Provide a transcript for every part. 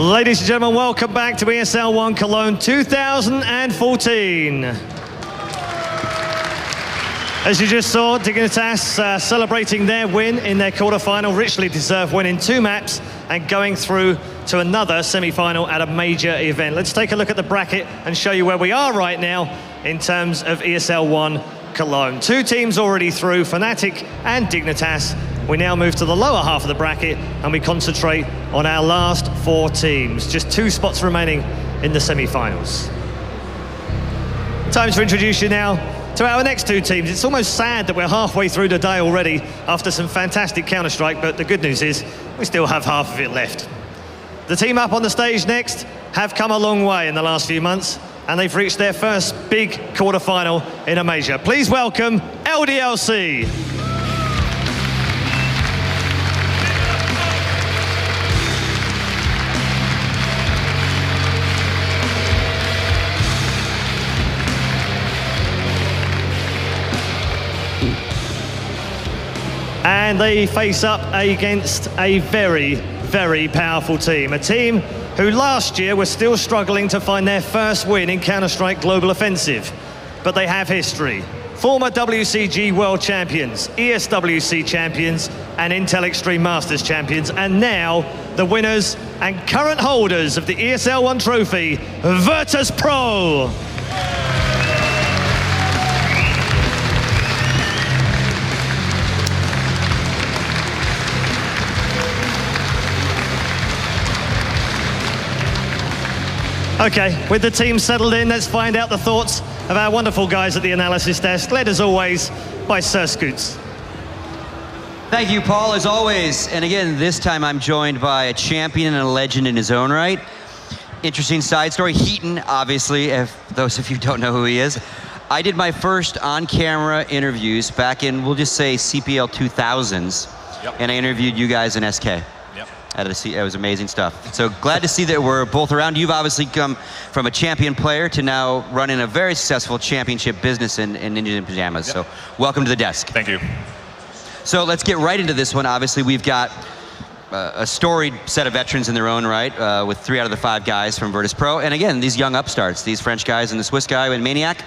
Ladies and gentlemen, welcome back to ESL One Cologne 2014. As you just saw, Dignitas celebrating their win in their quarterfinal, richly deserved win in 2 maps and going through to another semi-final at a major event. Let's take a look at the bracket and show you where we are right now in terms of ESL One Cologne. 2 teams already through, Fnatic and Dignitas. We now move to the lower half of the bracket and we concentrate on our last 4 teams. Just 2 spots remaining in the semi-finals. Time to introduce you now to our next 2 teams. It's almost sad that we're halfway through the day already after some fantastic Counter-Strike, but the good news is we still have half of it left. The team up on the stage next have come a long way in the last few months, and they've reached their first big quarterfinal in a major. Please welcome LDLC. And they face up against a very, very powerful team. A team who last year were still struggling to find their first win in Counter-Strike Global Offensive. But they have history. Former WCG World Champions, ESWC Champions, and Intel Extreme Masters Champions, and now the winners and current holders of the ESL One trophy, Virtus.pro. Okay, with the team settled in, let's find out the thoughts of our wonderful guys at the analysis desk, led as always by Sir Scoots. Thank you, Paul, as always. And again, this time I'm joined by a champion and a legend in his own right. Interesting side story. Heaton, obviously, if those of you don't know who he is. I did my first on-camera interviews back in, we'll just say, CPL 2000s. Yep. And I interviewed you guys in SK. It was amazing stuff. So glad to see that we're both around. You've obviously come from a champion player to now running a very successful championship business in Ninjas in Pajamas. Yep. So welcome to the desk. Thank you. So let's get right into this one. Obviously, we've got a storied set of veterans in their own right, with 3 out of the 5 guys from Virtus.pro. And again, these young upstarts, these French guys and the Swiss guy and Maniac,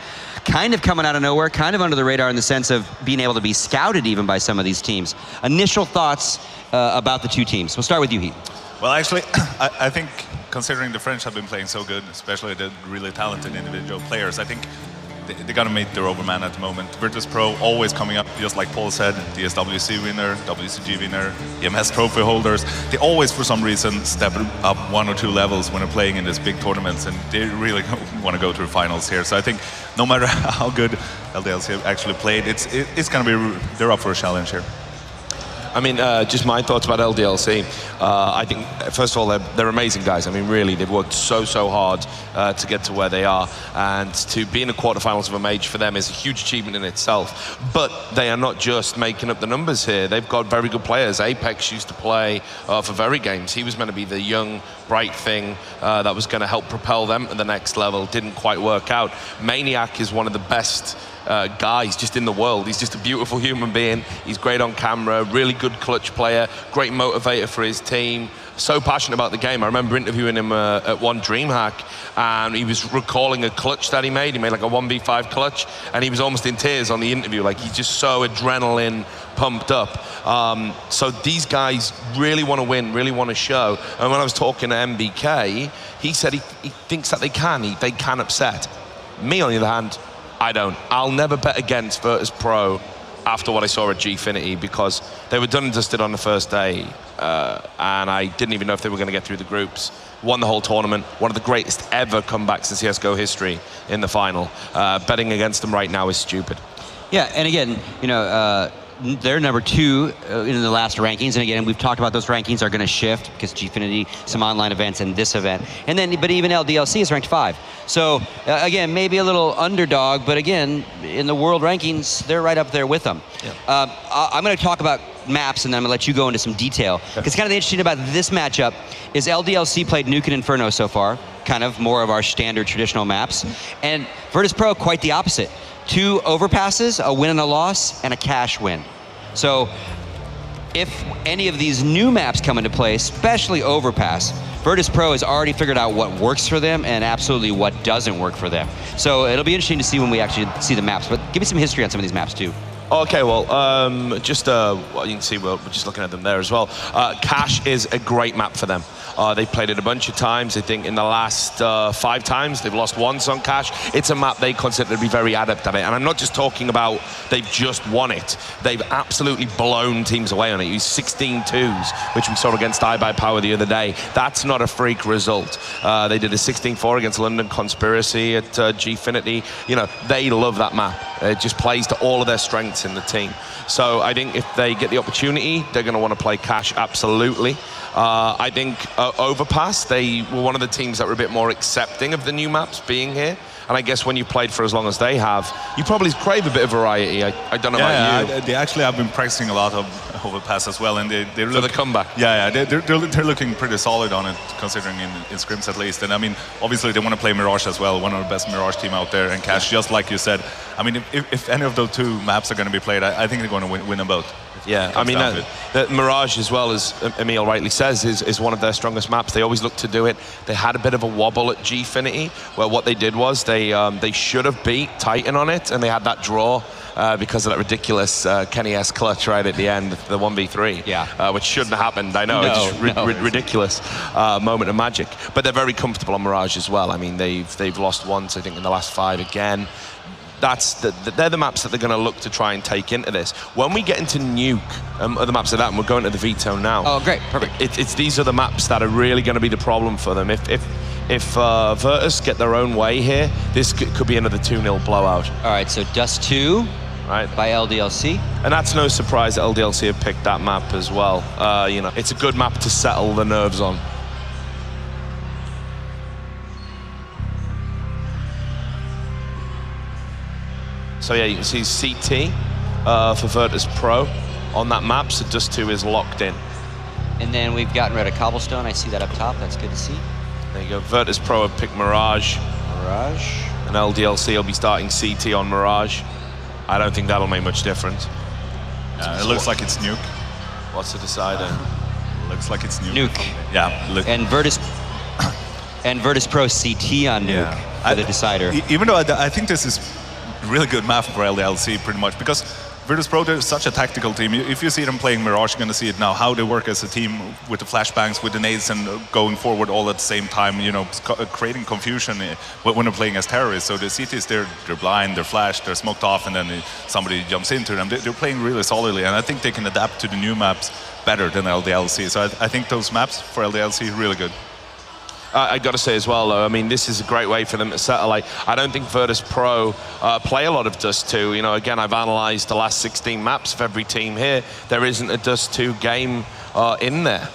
kind of coming out of nowhere, kind of under the radar in the sense of being able to be scouted even by some of these teams. Initial thoughts about the 2 teams. We'll start with you, Heat. Well, actually, I think considering the French have been playing so good, especially the really talented individual players, I think they got to meet their overman at the moment. Virtus.pro always coming up, just like Paul said, DSWC winner, WCG winner, EMS trophy holders. They always, for some reason, step up 1 or 2 levels when they're playing in these big tournaments, and they really want to go to the finals here. So I think no matter how good LDLC actually played, it's going to be, they're up for a challenge here. I mean, just my thoughts about LDLC. I think, first of all, they're amazing guys. I mean, really, they've worked so hard to get to where they are. And to be in the quarterfinals of a major for them is a huge achievement in itself. But they are not just making up the numbers here. They've got very good players. Apex used to play for Very Games. He was meant to be the young, bright thing that was going to help propel them to the next level. Didn't quite work out. Maniac is one of the best guys just in the world. He's just a beautiful human being. He's great on camera, really good clutch player, great motivator for his team, so passionate about the game. I remember interviewing him at one DreamHack, and he was recalling a clutch that he made. He made like a 1v5 clutch, and he was almost in tears on the interview. Like, he's just so adrenaline pumped up. So these guys really want to win, really want to show. And when I was talking to MBK, he said he thinks that they can upset. Me, on the other hand, I don't. I'll never bet against Virtus.pro after what I saw at Gfinity, because they were done and dusted on the first day, and I didn't even know if they were going to get through the groups. Won the whole tournament, one of the greatest ever comebacks in CSGO history in the final. Betting against them right now is stupid. Yeah, and again, you know, they're number 2 in the last rankings, and again, we've talked about those rankings are going to shift because Gfinity, some online events, and this event, and then, but even LDLC is ranked 5. So again, maybe a little underdog, but again, in the world rankings, they're right up there with them. Yeah. I'm going to talk about maps, and then I'm going to let you go into some detail. Because kind of the interesting about this matchup is LDLC played Nuke and Inferno so far, kind of more of our standard traditional maps, and Virtus.pro quite the opposite. 2 overpasses, a win and a loss, and a cash win. So if any of these new maps come into play, especially Overpass, Virtus.pro has already figured out what works for them and absolutely what doesn't work for them. So it'll be interesting to see when we actually see the maps, but give me some history on some of these maps too. Okay, well, well, you can see we're just looking at them there as well. Cash is a great map for them. They've played it a bunch of times. I think in the last 5 times, they've lost once on Cash. It's a map they consider to be very adept at it. And I'm not just talking about they've just won it. They've absolutely blown teams away on it. You 16-2s, which we saw against iBuyPower the other day. That's not a freak result. They did a 16-4 against London Conspiracy at Gfinity. You know, they love that map. It just plays to all of their strengths in the team. So I think if they get the opportunity, they're going to want to play Cash, absolutely. I think Overpass, they were one of the teams that were a bit more accepting of the new maps being here. And I guess when you played for as long as they have, you probably crave a bit of variety. I don't know about you. They actually have been practicing a lot of Overpass as well, and they look, the comeback. Yeah, they're looking pretty solid on it, considering in scrims at least. And I mean, obviously they want to play Mirage as well, one of the best Mirage team out there, and Cash, just like you said. I mean, if any of those 2 maps are going to be played, I think they're going to win them both. Yeah, I mean, the Mirage, as well as Emil rightly says, is one of their strongest maps. They always look to do it. They had a bit of a wobble at Gfinity, where what they did was they should have beat Titan on it, and they had that draw because of that ridiculous Kenny S clutch right at the end, the 1v3, which shouldn't have happened. I know, it's ridiculous moment of magic. But they're very comfortable on Mirage as well. I mean, they've lost once, I think, in the last 5 again. They're the maps that they're going to look to try and take into this. When we get into Nuke, other maps like that, and we're going to the veto now. Oh, great, perfect. These are the maps that are really going to be the problem for them. If Virtus get their own way here, this could be another 2-0 blowout. All right, so Dust 2 by LDLC. And that's no surprise that LDLC have picked that map as well. You know, it's a good map to settle the nerves on. So yeah, you can see CT for Virtus.pro on that map, so Dust 2 is locked in. And then we've gotten rid of Cobblestone. I see that up top. That's good to see. There you go. Virtus.pro have picked Mirage. And LDLC will be starting CT on Mirage. I don't think that'll make much difference. It looks like it's Nuke. What's the decider? Looks like it's Nuke. Yeah. Look. And Virtus.pro CT on Nuke for the decider. Even though I think this is really good map for LDLC, pretty much, because Virtus.pro, they're such a tactical team. If you see them playing Mirage, you're going to see it now, how they work as a team with the flashbangs, with the nades, and going forward all at the same time, you know, creating confusion when they're playing as terrorists. So the CTs, they're blind, they're flashed, they're smoked off, and then somebody jumps into them. They're playing really solidly, and I think they can adapt to the new maps better than LDLC. So I think those maps for LDLC are really good. I got to say as well, though, I mean, this is a great way for them to settle. I don't think Virtus.pro play a lot of Dust 2. You know, again, I've analysed the last 16 maps of every team here. There isn't a Dust 2 game in there.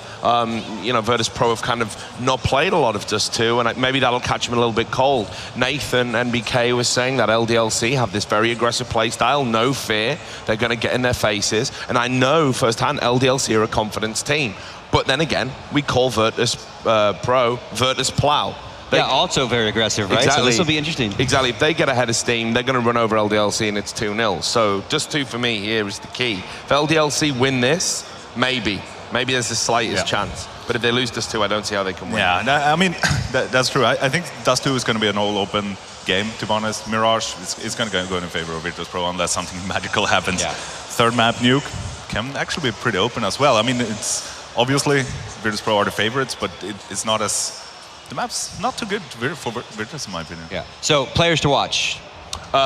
You know, Virtus.pro have kind of not played a lot of Dust 2, and maybe that'll catch them a little bit cold. Nathan NBK was saying that LDLC have this very aggressive play style, no fear. They're going to get in their faces, and I know firsthand LDLC are a confidence team. But then again, we call Virtus.pro Virtus Plow. Yeah, also very aggressive, right? Exactly. So this will be interesting. Exactly. If they get ahead of steam, they're going to run over LDLC, and it's 2-0. So Dust 2 for me here is the key. If LDLC win this, maybe there's the slightest chance. But if they lose Dust 2, I don't see how they can win. Yeah, I mean, that's true. I think Dust 2 is going to be an all-open game, to be honest. Mirage is going to go in favor of Virtus.pro unless something magical happens. Yeah. Third map, Nuke, can actually be pretty open as well. I mean, it's obviously Virtus.pro are the favorites, but it's not as... The map's not too good for Virtus, in my opinion. Yeah. So, players to watch.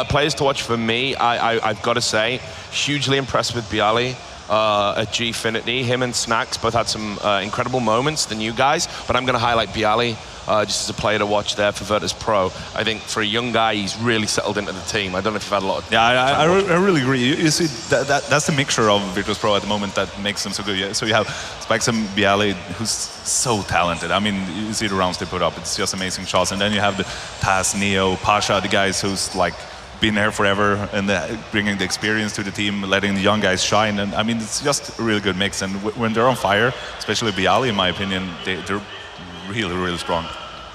Players to watch for me, I've got to say, hugely impressed with Bialy at Gfinity. Him and Snacks both had some incredible moments, the new guys, but I'm going to highlight Bialy just as a player to watch there for Virtus.pro. I think for a young guy, he's really settled into the team. I don't know if you've had a lot of... Yeah, I really agree. You see, that's the mixture of Virtus.pro at the moment that makes them so good. Yeah, so you have Spikes and Bialy, who's so talented. I mean, you see the rounds they put up. It's just amazing shots. And then you have the Taz, Neo, Pasha, the guys who's like been there forever and bringing the experience to the team, letting the young guys shine. And I mean, it's just a really good mix. And when they're on fire, especially Bialy, in my opinion, they're really, really strong.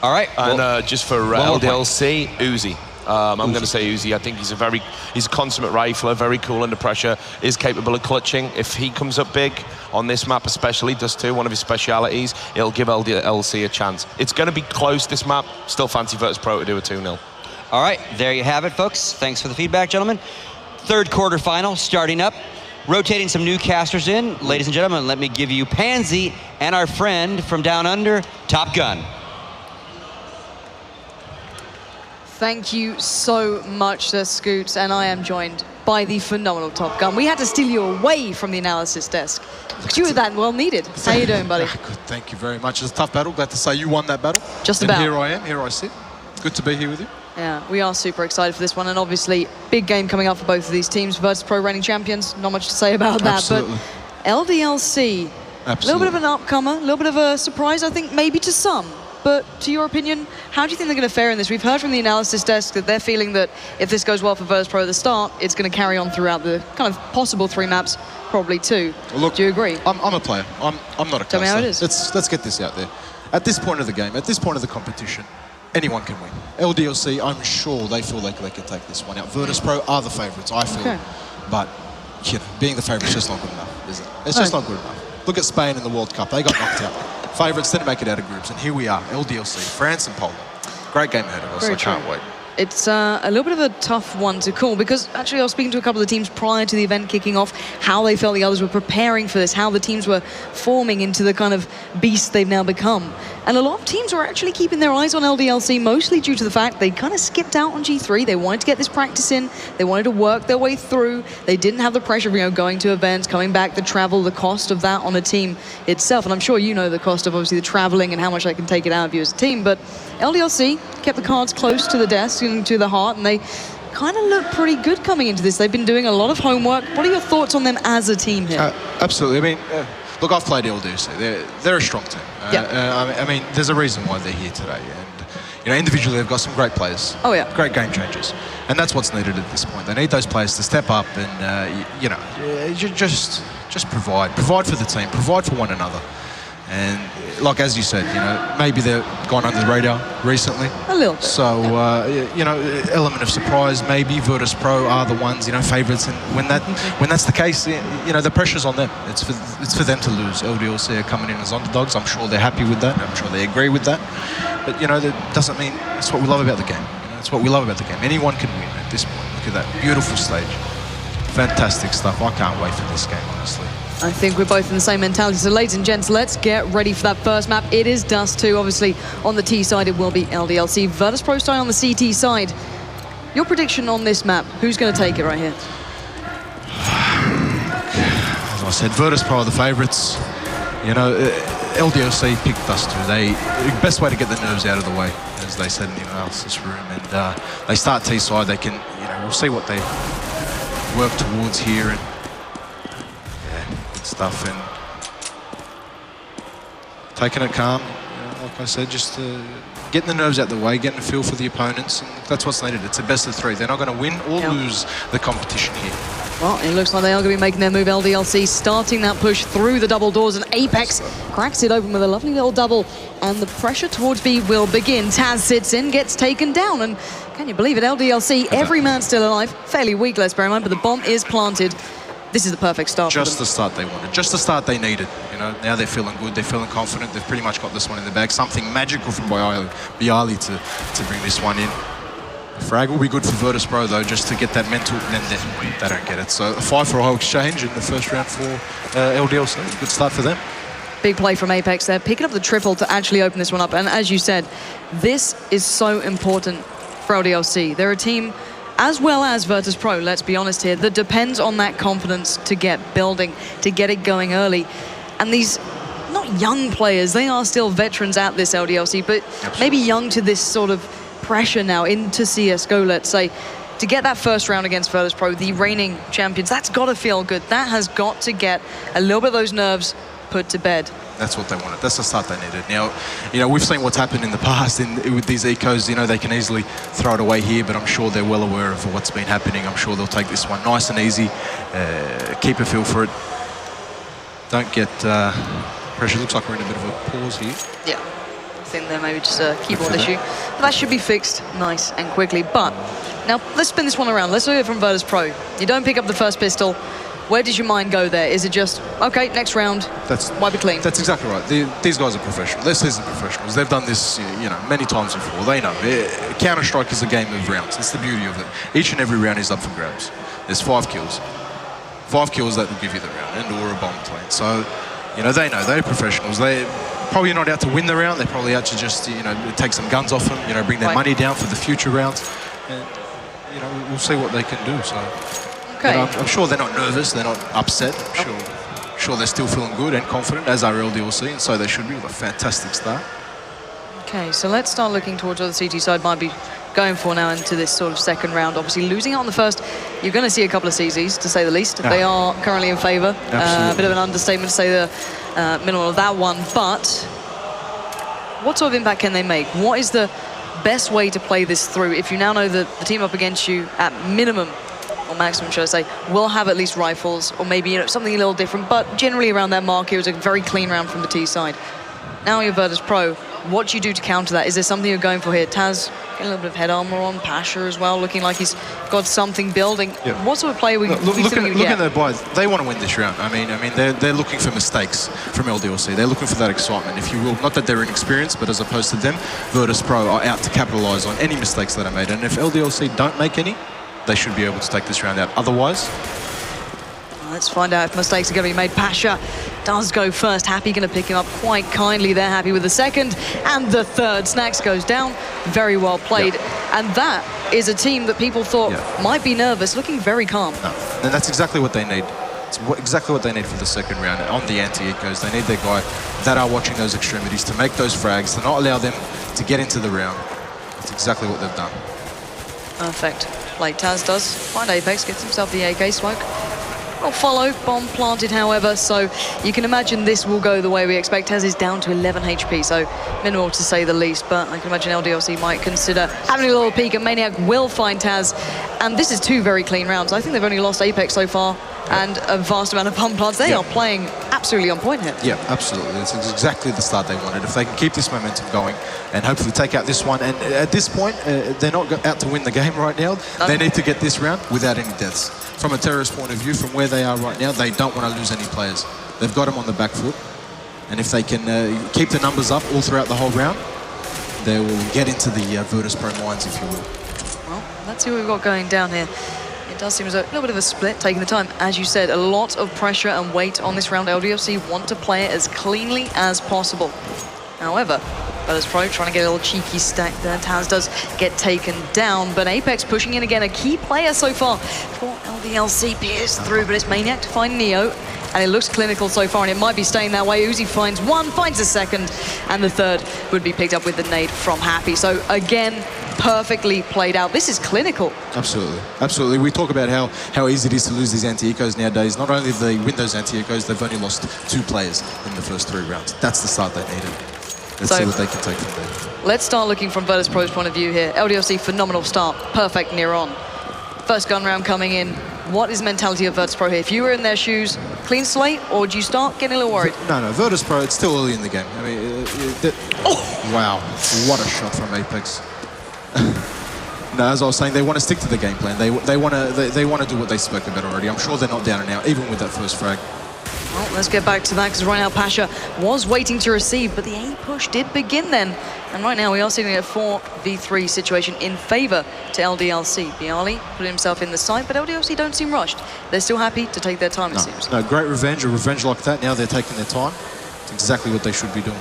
All right. And just for LDLC, Uzi. I'm going to say Uzi. I think he's a consummate rifler, very cool under pressure, is capable of clutching. If he comes up big on this map especially, one of his specialities, it'll give LDLC a chance. It's going to be close, this map. Still fancy Virtus.pro to do a 2-0. All right, there you have it, folks. Thanks for the feedback, gentlemen. Third quarterfinal starting up. Rotating some new casters in. Ladies and gentlemen, let me give you Pansy and our friend from down under, Top Gun. Thank you so much, Sir Scoots, and I am joined by the phenomenal Top Gun. We had to steal you away from the analysis desk because you were that well needed. How you doing, buddy? Good, thank you very much. It's a tough battle. Glad to say you won that battle. Just about. And here I am, here I sit. Good to be here with you. Yeah, we are super excited for this one, and obviously, big game coming up for both of these teams. Virtus.pro reigning champions, not much to say about that. Absolutely. But LDLC, a little bit of an upcomer, a little bit of a surprise, I think, maybe to some. But to your opinion, how do you think they're going to fare in this? We've heard from the analysis desk that they're feeling that if this goes well for Virtus.pro at the start, it's going to carry on throughout the kind of possible 3 maps, probably 2. Look, do you agree? I'm a player. I'm not a caster. Tell me how it is. Let's get this out there. At this point of the game, at this point of the competition, anyone can win. LDLC, I'm sure they feel they can take this one out. Virtus.pro are the favourites, I feel. Okay. But being the favourite is just not good enough, is it? It's just not good enough. Look at Spain in the World Cup. They got knocked out. Favourites didn't make it out of groups, and here we are, LDLC, France and Poland. Great game ahead of us. I can't wait. It's a little bit of a tough one to call because actually I was speaking to a couple of the teams prior to the event kicking off, how they felt the others were preparing for this, how the teams were forming into the kind of beast they've now become. And a lot of teams were actually keeping their eyes on LDLC, mostly due to the fact they kind of skipped out on G3. They wanted to get this practice in. They wanted to work their way through. They didn't have the pressure of, going to events, coming back, the travel, the cost of that on a team itself. And I'm sure you know the cost of obviously the traveling and how much I can take it out of you as a team. But LDLC kept the cards close to the desk and to the heart, and they kind of look pretty good coming into this. They've been doing a lot of homework. What are your thoughts on them as a team here? Absolutely. I mean, look, I've played LDLC. They're a strong team. I mean, there's a reason why they're here today. And individually, they've got some great players. Oh, yeah. Great game changers. And that's what's needed at this point. They need those players to step up and, just provide. Provide for the team. Provide for one another. And like as you said, maybe they've gone under the radar recently. A little bit. So, element of surprise. Maybe Virtus.pro are the ones, favourites. And when that's the case, the pressure's on them. It's for them to lose. LDLC are coming in as underdogs. I'm sure they're happy with that. I'm sure they agree with that. But that doesn't mean it's what we love about the game. It's what we love about the game. Anyone can win at this point. Look at that beautiful stage. Fantastic stuff. I can't wait for this game, honestly. I think we're both in the same mentality. So ladies and gents, let's get ready for that first map. It is Dust 2. Obviously, on the T side, it will be LDLC. Virtus.pro style on the CT side. Your prediction on this map, who's going to take it right here? As I said, Virtus.pro are the favourites. LDLC picked Dust 2. The best way to get the nerves out of the way, as they said in the analysis room. And they start T side, they can, we'll see what they work towards here. And stuff and taking it calm, like I said, just getting the nerves out the way, getting a feel for the opponents, and that's what's needed. It's a best of 3. They're not going to win or lose the competition here. Well, it looks like they are going to be making their move. LDLC starting that push through the double doors, and Apex cracks it open with a lovely little double, and the pressure towards B will begin. Taz sits in, gets taken down, and can you believe it, LDLC, every man still alive, fairly weak, let's bear in mind, but the bomb is planted. This is the perfect start. Just the start they wanted. Just the start they needed. Now they're feeling good. They're feeling confident. They've pretty much got this one in the bag. Something magical from Bialy to bring this one in. The frag will be good for Virtus.pro though, just to get that mental. And then they don't get it. So a 5 for a whole exchange in the first round for LDLC. Good start for them. Big play from Apex there, picking up the triple to actually open this one up. And as you said, this is so important for LDLC. They're a team, as well as Virtus.pro, let's be honest here, that depends on that confidence to get building, to get it going early. And these, not young players, they are still veterans at this LDLC, but maybe young to this sort of pressure now into CSGO, let's say. To get that first round against Virtus.pro, the reigning champions, that's got to feel good. That has got to get a little bit of those nerves put to bed. That's what they wanted. That's the start they needed. Now, we've seen what's happened in the past with these ecos. They can easily throw it away here, but I'm sure they're well aware of what's been happening. I'm sure they'll take this one nice and easy. Keep a feel for it. Don't get pressure. Looks like we're in a bit of a pause here. Yeah. think there may be just a keyboard issue. But that should be fixed nice and quickly. But now let's spin this one around. Let's look at it from Virtus.pro. You don't pick up the first pistol. Where does your mind go there? Is it just, okay, next round, wipe it clean? That's exactly right. These guys are professionals. They're seasoned professionals. They've done this, many times before. They know. Counter-Strike is a game of rounds. That's the beauty of it. Each and every round is up for grabs. There's 5 kills. 5 kills that will give you the round, and or a bomb plane. So, they know. They're professionals. They're probably not out to win the round. They're probably out to just, take some guns off them, bring their money down for the future rounds. And, we'll see what they can do, so... Okay. I'm sure they're not nervous, they're not upset. I'm sure they're still feeling good and confident, as are LDLC, and so they should be with a fantastic start. Okay, so let's start looking towards what the CT side might be going for now into this sort of second round. Obviously, losing out on the first, you're going to see a couple of CZs, to say the least. They are currently in favour. A bit of an understatement to say the minimum of that one. But what sort of impact can they make? What is the best way to play this through if you now know that the team up against you at minimum, or maximum, should I say, will have at least rifles, or maybe something a little different, but generally around that mark, it was a very clean round from the T side. Now you're Virtus.pro. What do you do to counter that? Is there something you're going for here? Taz, getting a little bit of head armor on. Pasha as well, looking like he's got something building. Yeah. What sort of player we look at their buys. They want to win this round. I mean, they're looking for mistakes from LDLC. They're looking for that excitement, if you will. Not that they're inexperienced, but as opposed to them, Virtus.pro are out to capitalize on any mistakes that are made. And if LDLC don't make any, they should be able to take this round out. Otherwise, let's find out if mistakes are going to be made. Pasha does go first. Happy going to pick him up quite kindly there. Happy with the second and the third. Snacks goes down. Very well played. And that is a team that people thought might be nervous, looking very calm. No. And that's exactly what they need. It's exactly what they need for the second round on the anti-ecos. They need their guy that are watching those extremities to make those frags, to not allow them to get into the round. That's exactly what they've done. Perfect. Like Taz does. Find Apex, gets himself the AK smoke. Will follow, bomb planted, however, so you can imagine this will go the way we expect. Taz is down to 11 HP, so minimal to say the least, but I can imagine LDLC might consider having a little peek, and Maniac will find Taz, and this is 2 very clean rounds. I think they've only lost Apex so far, and a vast amount of bomb plants. They are playing absolutely on point here. Yeah, absolutely. It's exactly the start they wanted. If they can keep this momentum going and hopefully take out this one, and at this point, they're not out to win the game right now. They need to get this round without any deaths. From a terrorist point of view, from where they are right now, they don't want to lose any players. They've got them on the back foot, and if they can keep the numbers up all throughout the whole round, they will get into the Virtus.pro minds, if you will. Well, let's see what we've got going down here. It does seem as a little bit of a split, taking the time. As you said, a lot of pressure and weight on this round. LDLC want to play it as cleanly as possible. However, Virtus.pro trying to get a little cheeky stack there. Taz does get taken down, but Apex pushing in again. A key player so far for LDLC. Pierced through, but it's Maniac to find Neo. And it looks clinical so far, and it might be staying that way. Uzi finds one, finds a second, and the third would be picked up with the nade from Happy. So again, perfectly played out. This is clinical. Absolutely, absolutely. We talk about how easy it is to lose these anti-ecos nowadays. Not only do they win those anti-ecos, they've only lost 2 players in the first 3 rounds. That's the start they needed. Let's see what they can take from there. Let's start looking from Virtus.pro's point of view here. LDLC, phenomenal start. Perfect near on. First gun round coming in. What is the mentality of Virtus.pro here? If you were in their shoes, clean slate, or do you start getting a little worried? No, Virtus.pro, it's still early in the game. I mean, wow, what a shot from Apex. No, as I was saying, they want to stick to the game plan. They want to do what they spoke about already. I'm sure they're not down and out, even with that first frag. Well, let's get back to that, because right now Pasha was waiting to receive, but the A push did begin then. And right now we are sitting at a 4v3 situation in favour to LDLC. Bialy put himself in the site, but LDLC don't seem rushed. They're still happy to take their time, it seems. No, great revenge, a revenge like that. Now they're taking their time. It's exactly what they should be doing.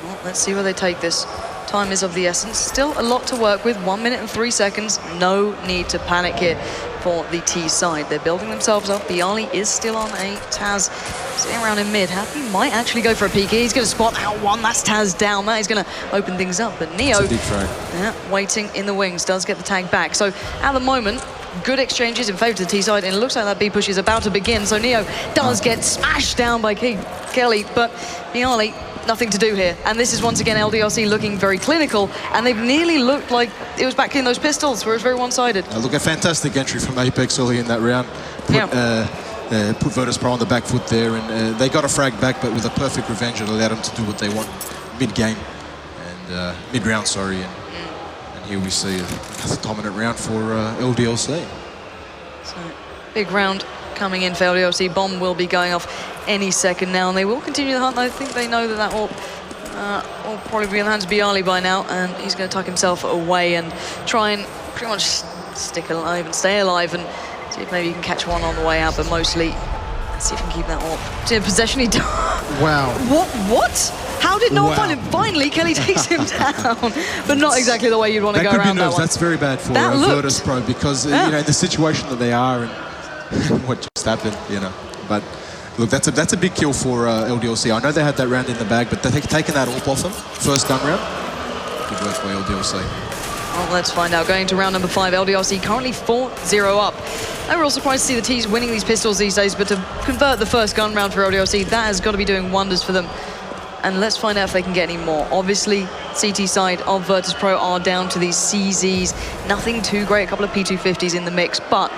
Well, let's see where they take this. Time is of the essence. Still a lot to work with. 1 minute and 3 seconds. No need to panic here for the T side. They're building themselves up. Bialy is still on A. Taz sitting around in mid. Happy might actually go for a peek here. He's going to spot out one. That's Taz down. That is going to open things up. But Neo, waiting in the wings, does get the tag back. So at the moment, good exchanges in favour to the T side, and it looks like that B push is about to begin. So Neo does get smashed down by Kelly, but Bialy, nothing to do here. And this is once again LDLC looking very clinical, and they've nearly looked like it was back in those pistols where it's very one-sided. Look, a fantastic entry from Apex early in that round. Put Virtus.pro on the back foot there, and they got a frag back, but with a perfect revenge, it allowed them to do what they want mid-game. and mid-round, sorry, and here we see another dominant round for LDLC. So, big round coming in for LDLC. Bomb will be going off any second now, and they will continue the hunt. I think they know that will probably be in the hands of Bialy by now, and he's going to tuck himself away and try and pretty much stick alive and stay alive and see if maybe he can catch one on the way out, but mostly let's see if he can keep that up. In possession, he does. Wow. What? How did no one find him? Finally, Kelly takes him down, but not exactly the way you'd want to go around that one. That's very bad for Virtus.pro because you know, in the situation that they are and what just happened, you know. But look, that's a big kill for LDLC. I know they had that round in the bag, but they've taken that AWP off them. First gun round. Good work by LDLC. Well, let's find out. Going to round number 5, LDLC currently 4-0 up. I'm real surprised to see the T's winning these pistols these days, but to convert the first gun round for LDLC, that has got to be doing wonders for them. And let's find out if they can get any more. Obviously, CT side of Virtus.pro are down to these CZs. Nothing too great, a couple of P250s in the mix, but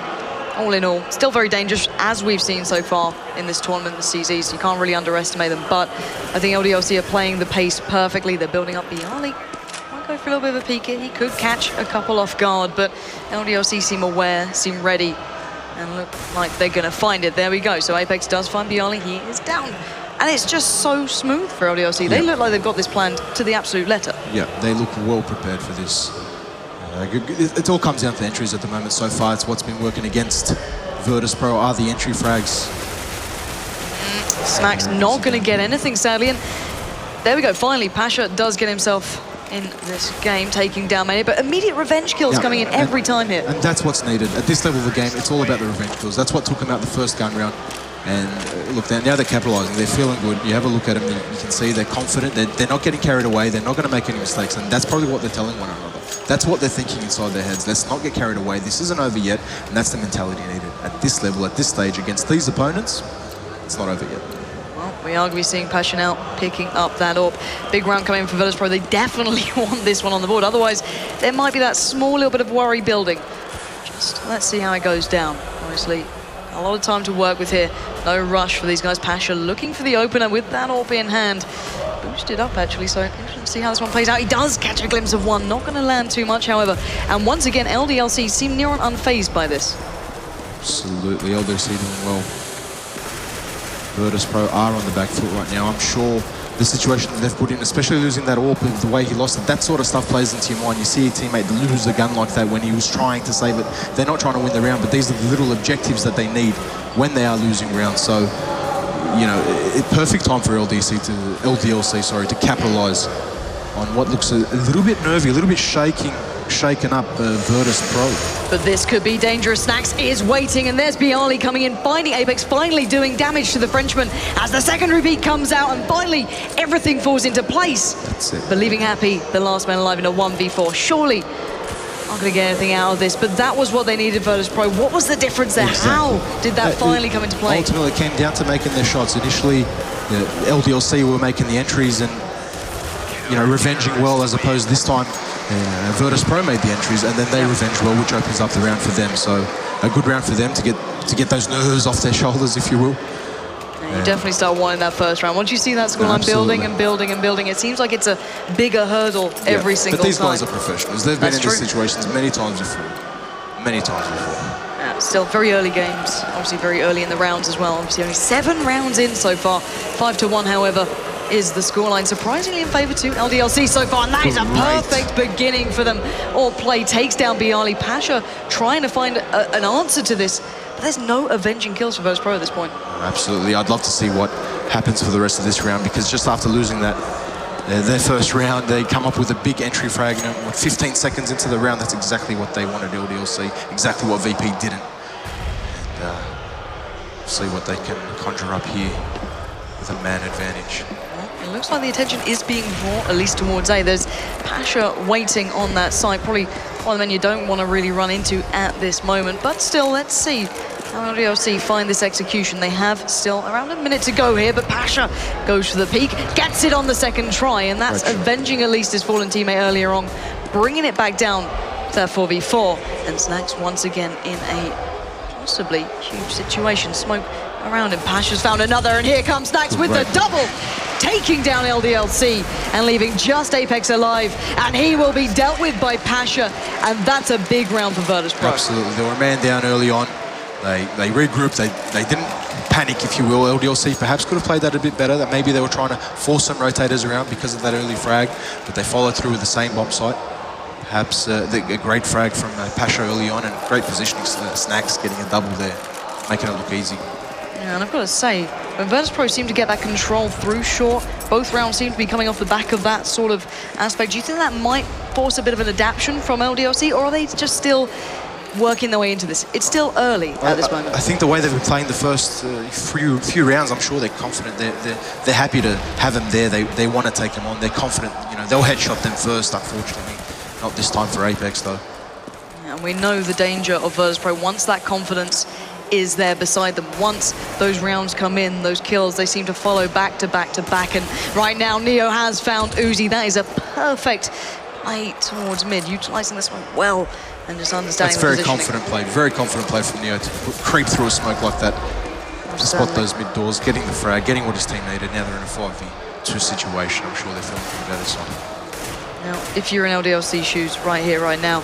all in all, still very dangerous, as we've seen so far in this tournament, the CZs. You can't really underestimate them, but I think LDLC are playing the pace perfectly. They're building up Bialy. Might go for a little bit of a peek here. He could catch a couple off guard, but LDLC seem aware, seem ready, and look like they're going to find it. There we go. So Apex does find Bialy. He is down. And it's just so smooth for LDLC. They look like they've got this planned to the absolute letter. Yeah, they look well prepared for this. It all comes down to entries at the moment. So far, it's what's been working against Virtus.pro are the entry frags. Snack's not going to get anything, sadly. And there we go. Finally, Pasha does get himself in this game, taking down many, but immediate revenge kills coming in every time here. And that's what's needed. At this level of the game, it's all about the revenge kills. That's what took him out the first gun round. And look, now they're capitalising. They're feeling good. You have a look at them, you can see they're confident. They're not getting carried away. They're not going to make any mistakes. And that's probably what they're telling one another. That's what they're thinking inside their heads. Let's not get carried away. This isn't over yet. And that's the mentality needed. At this level, at this stage, against these opponents, it's not over yet. Well, we are going to be seeing Pasha now picking up that AWP. Big round coming in for Virtus.pro. They definitely want this one on the board. Otherwise, there might be that small little bit of worry building. Just let's see how it goes down. Honestly, a lot of time to work with here. No rush for these guys. Pasha looking for the opener with that AWP in hand. Boosted up, actually, so interesting to see how this one plays out. He does catch a glimpse of one. Not going to land too much, however. And once again, LDLC seem near on unfazed by this. Absolutely, LDLC doing well. Virtus.pro are on the back foot right now. I'm sure the situation that they've put in, especially losing that AWP, the way he lost it, that sort of stuff plays into your mind. You see a teammate lose a gun like that when he was trying to save it. They're not trying to win the round, but these are the little objectives that they need when they are losing rounds. So, you know, perfect time for LDLC to capitalise on what looks a little bit nervy, a little bit shaken up Virtus.pro. But this could be dangerous. Snacks is waiting, and there's Bialy coming in, finding Apex, finally doing damage to the Frenchman as the secondary beat comes out, and finally everything falls into place. That's it. But leaving Happy, the last man alive, in a 1v4. Surely not going to get anything out of this, but that was what they needed, Virtus.pro. What was the difference there? Exactly. How did that finally come into play? Ultimately, it came down to making their shots. Initially, LDLC were making the entries and, you know, revenging well, as opposed this time Virtus.pro made the entries and then they revenged well, which opens up the round for them. So a good round for them to get those nerves off their shoulders, if you will. You definitely start wanting that first round. Once you see that scoreline building and building and building, it seems like it's a bigger hurdle every single time. But these guys are professionals. They've been in these situations many times before. Many times before. Yeah, still very early games. Obviously very early in the rounds as well. Obviously only 7 rounds in so far. 5-1, however, is the scoreline. Surprisingly in favour to LDLC so far, and that is a perfect beginning for them. All play takes down Bialy. Pasha trying to find an answer to this, but there's no avenging kills for Virtus.pro at this point. Absolutely. I'd love to see what happens for the rest of this round, because just after losing that their first round, they come up with a big entry frag, you know, 15 seconds into the round. That's exactly what they wanted, LDLC, exactly what VP didn't. And see what they can conjure up here with a man advantage. It looks like the attention is being brought at least towards A. There's Pasha waiting on that side, probably one of the men you don't want to really run into at this moment, but still, let's see how LDLC find this execution. They have still around a minute to go here, but Pasha goes for the peak, gets it on the second try, and that's avenging at least his fallen teammate earlier on, bringing it back down to that 4v4, and Snacks once again in a possibly huge situation. Smoke around him. Pasha's found another, and here comes Snax with the double, taking down LDLC and leaving just Apex alive, and he will be dealt with by Pasha, and that's a big round for Virtus.pro. Absolutely, they were a man down early on. They regrouped, they didn't panic, if you will. LDLC perhaps could have played that a bit better, that maybe they were trying to force some rotators around because of that early frag, but they followed through with the same bomb site. Perhaps a great frag from Pasha early on, and great positioning. Snax getting a double there, making it look easy. Yeah, and I've got to say, when Virtus.pro seem to get that control through short, both rounds seem to be coming off the back of that sort of aspect. Do you think that might force a bit of an adaptation from LDLC, or are they just still working their way into this? It's still early at this moment. I think the way they've been playing the first few rounds, I'm sure they're confident. They're happy to have them there. They want to take them on. They're confident. You know, they'll headshot them first. Unfortunately, not this time for Apex though. And we know the danger of Virtus.pro. Once that confidence is there beside them, once those rounds come in, those kills, they seem to follow back to back to back. And right now, Neo has found Uzi. That is a perfect play towards mid, utilizing this one well and just understanding That's the very positioning. very confident play from Neo to creep through a smoke like that, to spot those mid doors, getting the frag, getting what his team needed. Now they're in a 5v2 situation. I'm sure they're feeling pretty better. So. Now, if you're in LDLC shoes right here, right now,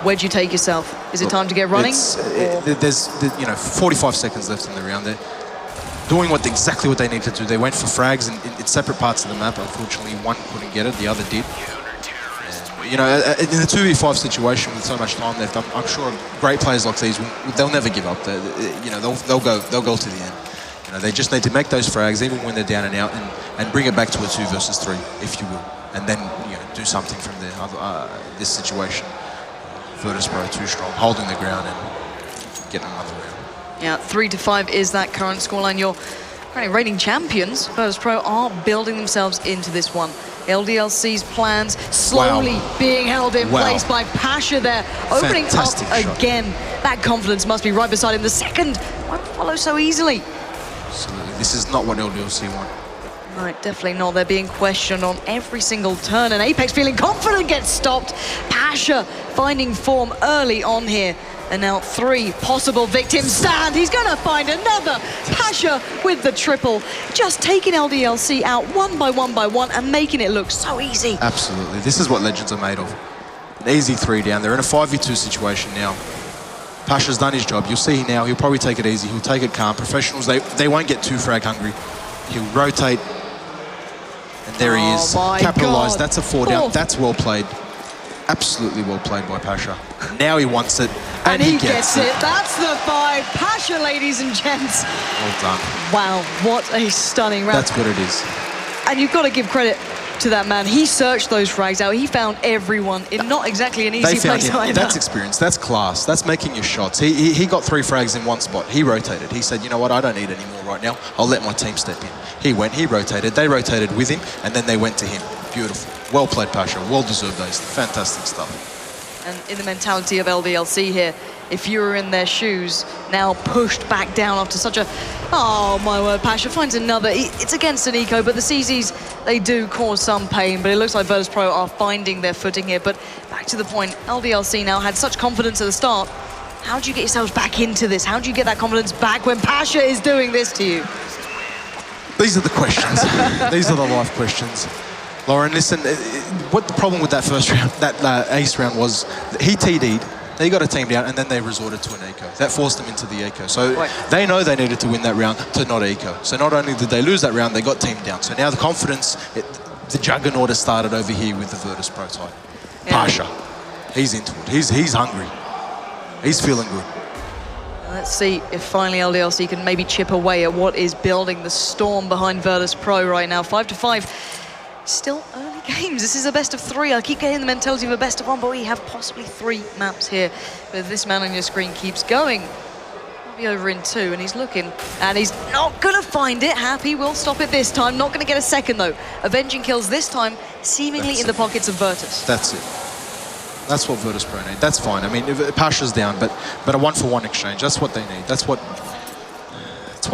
where do you take yourself? Is it time to get running? There's 45 seconds left in the round. They're doing exactly what they need to do. They went for frags in separate parts of the map. Unfortunately, one couldn't get it, the other did. In a 2v5 situation with so much time left, I'm sure great players like these, they'll never give up. They'll go to the end. They just need to make those frags even when they're down and out, and bring it back to a 2 versus 3, if you will, and then do something from there. This situation, Virtus.pro too strong, holding the ground and getting another round. Yeah, 3-5 is that current scoreline. Your reigning champions, Virtus.pro, are building themselves into this one. LDLC's plans slowly being held in place by Pasha there, opening Fantastic up shot. again. That confidence must be right beside him. The second won't follow so easily. Absolutely, this is not what LDLC want. Right, definitely not. They're being questioned on every single turn, and Apex feeling confident gets stopped. Pasha finding form early on here. And now 3 possible victims stand. He's going to find another. Pasha with the triple. Just taking LDLC out one by one and making it look so easy. Absolutely. This is what Legends are made of. An easy 3 down. They're in a 5v2 situation now. Pasha's done his job. You'll see now, he'll probably take it easy. He'll take it calm. Professionals, they won't get too frag hungry. He'll rotate. And there he is. Capitalized. That's a 4 down. That's well played. Absolutely well played by Pasha. Now he wants it. And he gets it. That's the 5. Pasha, ladies and gents. Well done. Wow, what a stunning round. That's what it is. And you've got to give credit to that man. He searched those frags out. He found everyone in not exactly an easy place either. That's experience. That's class. That's making your shots. He got 3 frags in one spot. He rotated. He said, you know what, I don't need any more right now. I'll let my team step in. He went, he rotated. They rotated with him, and then they went to him. Beautiful. Well played, Pasha. Well deserved those. Fantastic stuff. And in the mentality of LDLC here, if you were in their shoes, now pushed back down after such a... Oh, my word, Pasha finds another. It's against an eco, but the CZs, they do cause some pain, but it looks like Virtus.pro are finding their footing here. But back to the point, LDLC now had such confidence at the start. How do you get yourselves back into this? How do you get that confidence back when Pasha is doing this to you? These are the questions. These are the life questions. Lauren, listen, what the problem with that first round, that ace round was, he TD'd, they got a team down, and then they resorted to an eco. That forced them into the eco. So they know they needed to win that round to not eco. So not only did they lose that round, they got teamed down. So now the confidence, the juggernaut has started over here with the Virtus.pro type. Yeah. Pasha, he's into it. He's hungry. He's feeling good. Let's see if finally LDLC can maybe chip away at what is building the storm behind Virtus.pro right now. 5-5. Still early games. This is a best of 3. I keep getting the mentality of a best of 1, but we have possibly 3 maps here. But if this man on your screen keeps going, he'll be over in 2, and he's looking, and he's not gonna find it. Happy will stop it this time. Not gonna get a second though. Avenging kills this time, seemingly in the pockets of Virtus. That's it. That's what Virtus.pro need. That's fine. I mean, Pasha's down, but a 1-for-1 exchange. That's what they need. That's what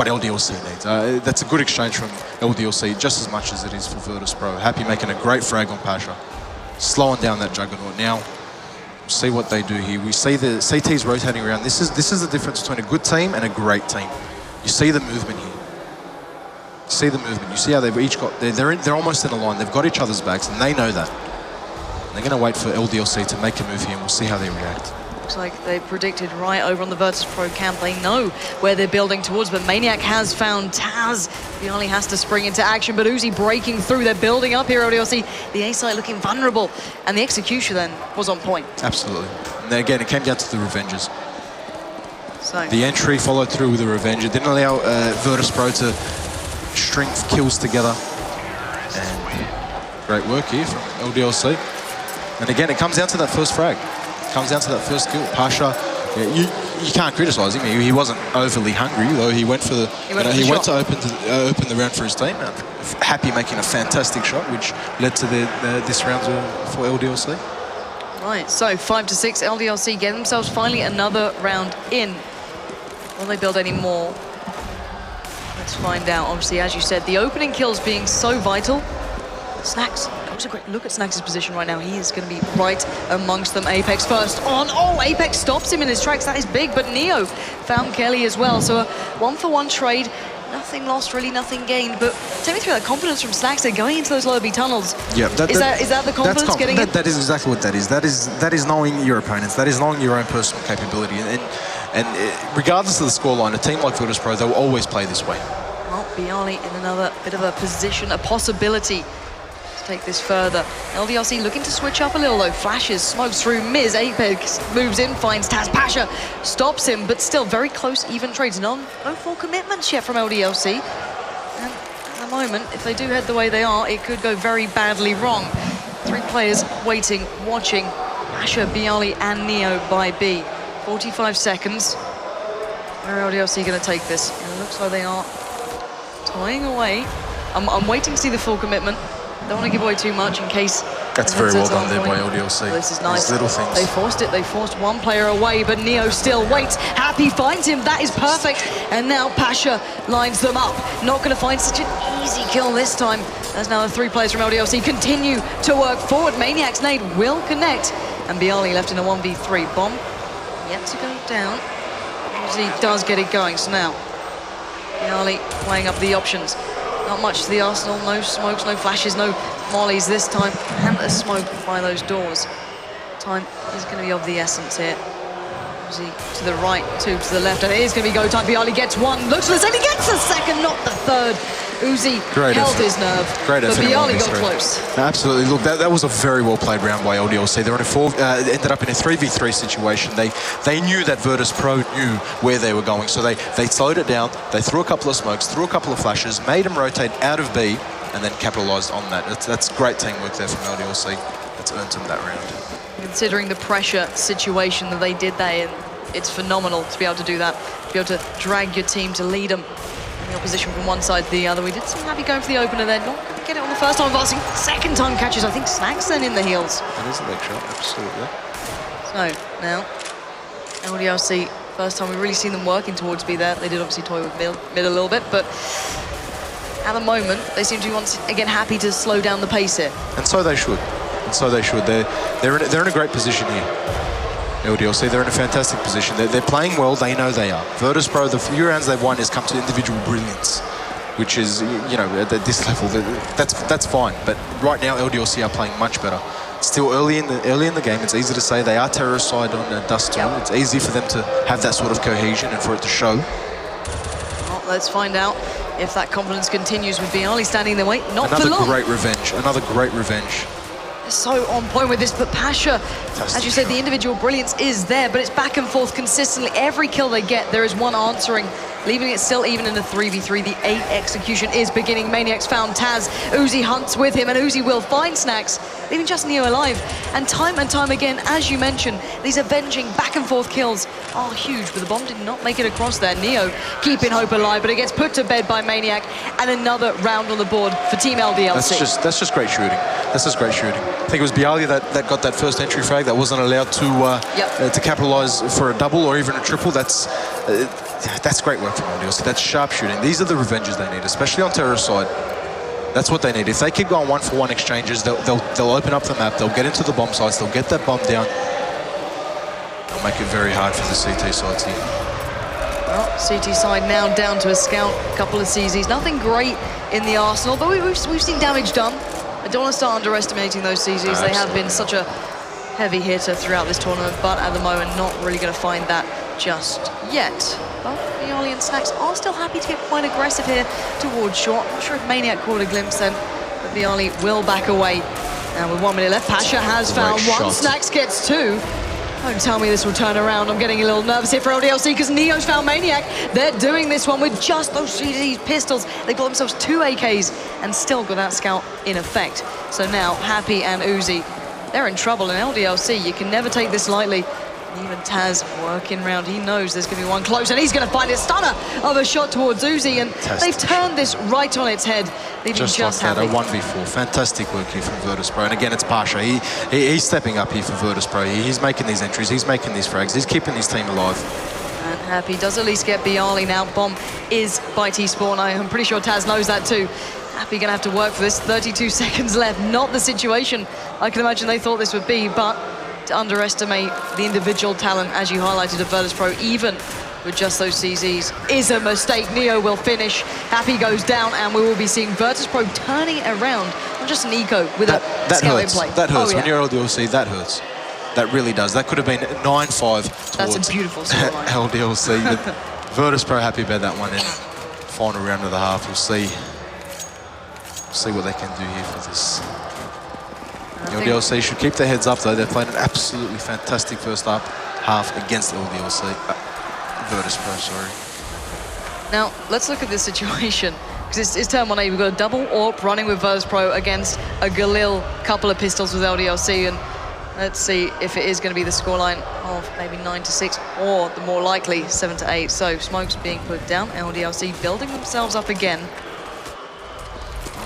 LDLC needs. That's a good exchange from LDLC, just as much as it is for Virtus.pro. Happy making a great frag on Pasha, slowing down that juggernaut. Now, see what they do here. We see the CTs rotating around. This is the difference between a good team and a great team. You see the movement here. You see the movement. You see how they've each got, they're almost in a line. They've got each other's backs, and they know that. And they're going to wait for LDLC to make a move here, and we'll see how they react. Looks like they predicted right over on the Virtus.pro camp. They know where they're building towards, but Maniac has found Taz. He only has to spring into action, but Uzi breaking through. They're building up here, LDLC. The A side looking vulnerable, and the execution then was on point. Absolutely. And then again, it came down to the Revengers. So The entry followed through with the Revenger. Didn't allow Virtus.pro to string kills together. And great work here from LDLC. And again, it comes down to that first frag. It comes down to that first kill. Pasha, you can't criticise him. He wasn't overly hungry, though. He went for the. He went to open the round for his team. Happy making a fantastic shot, which led to this round for LDLC. right, so 5-6, LDLC get themselves finally another round in. Will they build any more? Let's find out. Obviously, as you said, the opening kills being so vital. Snacks, that was a great look at Snacks' position right now. He is going to be right amongst them. Apex first on. Oh, Apex stops him in his tracks. That is big, but Neo found Kelly as well. So a 1-for-1 trade. Nothing lost, really nothing gained. But take me through that confidence from Snacks. They're going into those lower B tunnels. Yeah, is that the confidence getting in? That is exactly what that is. That is knowing your opponents. That is knowing your own personal capability. And regardless of the scoreline, a team like Virtus.pro, they'll always play this way. Well, Bialy in another bit of a position, a possibility to take this further. LDLC looking to switch up a little though. Flashes, smokes through Miz. Apex moves in, finds Taz. Pasha stops him, but still very close, even trades. No full commitments yet from LDLC. And at the moment, if they do head the way they are, it could go very badly wrong. 3 players waiting, watching. Pasha, Bialy, and Neo by B. 45 seconds. Where are LDLC going to take this? And it looks like they are toying away. I'm waiting to see the full commitment. Don't want to give away too much in case. That's very well done there by LDLC. This is nice. These little things. They forced it. They forced one player away, but Neo still waits. Happy finds him. That is perfect. And now Pasha lines them up. Not going to find such an easy kill this time. As now the 3 players from LDLC continue to work forward. Maniac's nade will connect. And Bialy left in a 1v3. Bomb yet to go down. He does get it going. So now Bialy playing up the options. Not much to the arsenal. No smokes, no flashes, no mollies this time. And a smoke by those doors. Time is going to be of the essence here. Uzi to the right, 2 to the left, and it is going to be go time. Bialy gets 1, looks for the second, gets the second, not the third. Uzi held his nerve, but Bialy got close. Absolutely. Look, that was a very well played round by LDLC. They were in ended up in a 3v3 situation. They knew that Virtus.pro knew where they were going, so they slowed it down. They threw a couple of smokes, threw a couple of flashes, made them rotate out of B, and then capitalised on that. That's great teamwork there from LDLC. That's earned them that round. Considering the pressure situation that they did there, it's phenomenal to be able to do that, to be able to drag your team, to lead them in the opposition from one side to the other. We did see Happy going for the opener there, not going to get it on the first time, advancing. Second time catches, I think Snacks then in the heels. That is a leg shot, absolutely. So now, LDLC, first time we've really seen them working towards B there. They did obviously toy with mid a little bit, but at the moment, they seem to be once again happy to slow down the pace here. And so they should. And so they should. They're in a great position here. LDLC, they're in a fantastic position. They're playing well, they know they are. Virtus.pro, the few rounds they've won has come to individual brilliance, which is, at this level, that's fine. But right now, LDLC are playing much better. Still early in the game, it's easy to say they are terrorist side on Dust 2. It's easy for them to have that sort of cohesion and for it to show. Well, let's find out if that confidence continues with Bialy standing their way. Not for long. Another great revenge. So on point with this, but Pasha, as you said, the individual brilliance is there, but it's back and forth consistently. Every kill they get, there is one answering, leaving it still even in a 3v3. The 8 execution is beginning. Maniac's found Taz. Uzi hunts with him, and Uzi will find Snacks, leaving just Neo alive. And time again, as you mentioned, these avenging back and forth kills are huge, but the bomb did not make it across there. Neo keeping hope alive, but it gets put to bed by Maniac, and another round on the board for Team LDLC. That's just great shooting. That's just great shooting. I think it was Bialy that got that first entry frag that wasn't allowed to capitalise for a double or even a triple. That's great work from LDLC. That's sharp shooting. These are the revenges they need, especially on terror side. That's what they need. If they keep going 1-for-1 exchanges, they'll open up the map. They'll get into the bomb sites. They'll get that bomb down. They'll make it very hard for the CT sides here. Well, CT side now down to a scout, a couple of CZs. Nothing great in the arsenal, but we've seen damage done. I don't want to start underestimating those CZs. They have been such a heavy hitter throughout this tournament, but at the moment, not really going to find that just yet. But Viali and Snacks are still happy to get quite aggressive here towards short. I'm not sure if Maniac caught a glimpse then, but Viali will back away. Now with 1 minute left, Pasha has found one. Snacks gets two. Don't tell me this will turn around. I'm getting a little nervous here for LDLC because Neo's found Maniac. They're doing this one with just those CZ pistols. They got themselves 2 AKs and still got that scout in effect. So now Happy and Uzi, they're in trouble. And LDLC, you can never take this lightly. Even Taz working round. He knows there's going to be one close, and he's going to find a stunner of a shot towards Uzi, and they've turned this right on its head. Just like that, a 1v4. Fantastic work here from Virtus.pro. And again, it's Pasha. He's stepping up here for Virtus.pro. He's making these entries. He's making these frags. He's keeping his team alive. And Happy does at least get Viali now. Bomb is by T-Spawn. I'm pretty sure Taz knows that too. Happy going to have to work for this. 32 seconds left. Not the situation I can imagine they thought this would be, but to underestimate the individual talent, as you highlighted, of Virtus.pro, even with just those CZs, is a mistake. Neo will finish. Happy goes down, and we will be seeing Virtus.pro turning around, not just an eco with a scout in play. That hurts. When you're LDLC, that hurts. That really does. That could have been 9-5 That's a beautiful scoreline. LDLC. But Virtus.pro happy about that one in final round of the half. We'll see what they can do here for this. LDLC should keep their heads up though. They've played an absolutely fantastic first half against LDLC. Virtus.pro, sorry. Now, let's look at this situation. Because it's turn 1A, we've got a double AWP running with Virtus.pro against a Galil, couple of pistols with LDLC, and let's see if it is going to be the scoreline of maybe 9-6 or the more likely 7-8. So smokes being put down, LDLC building themselves up again.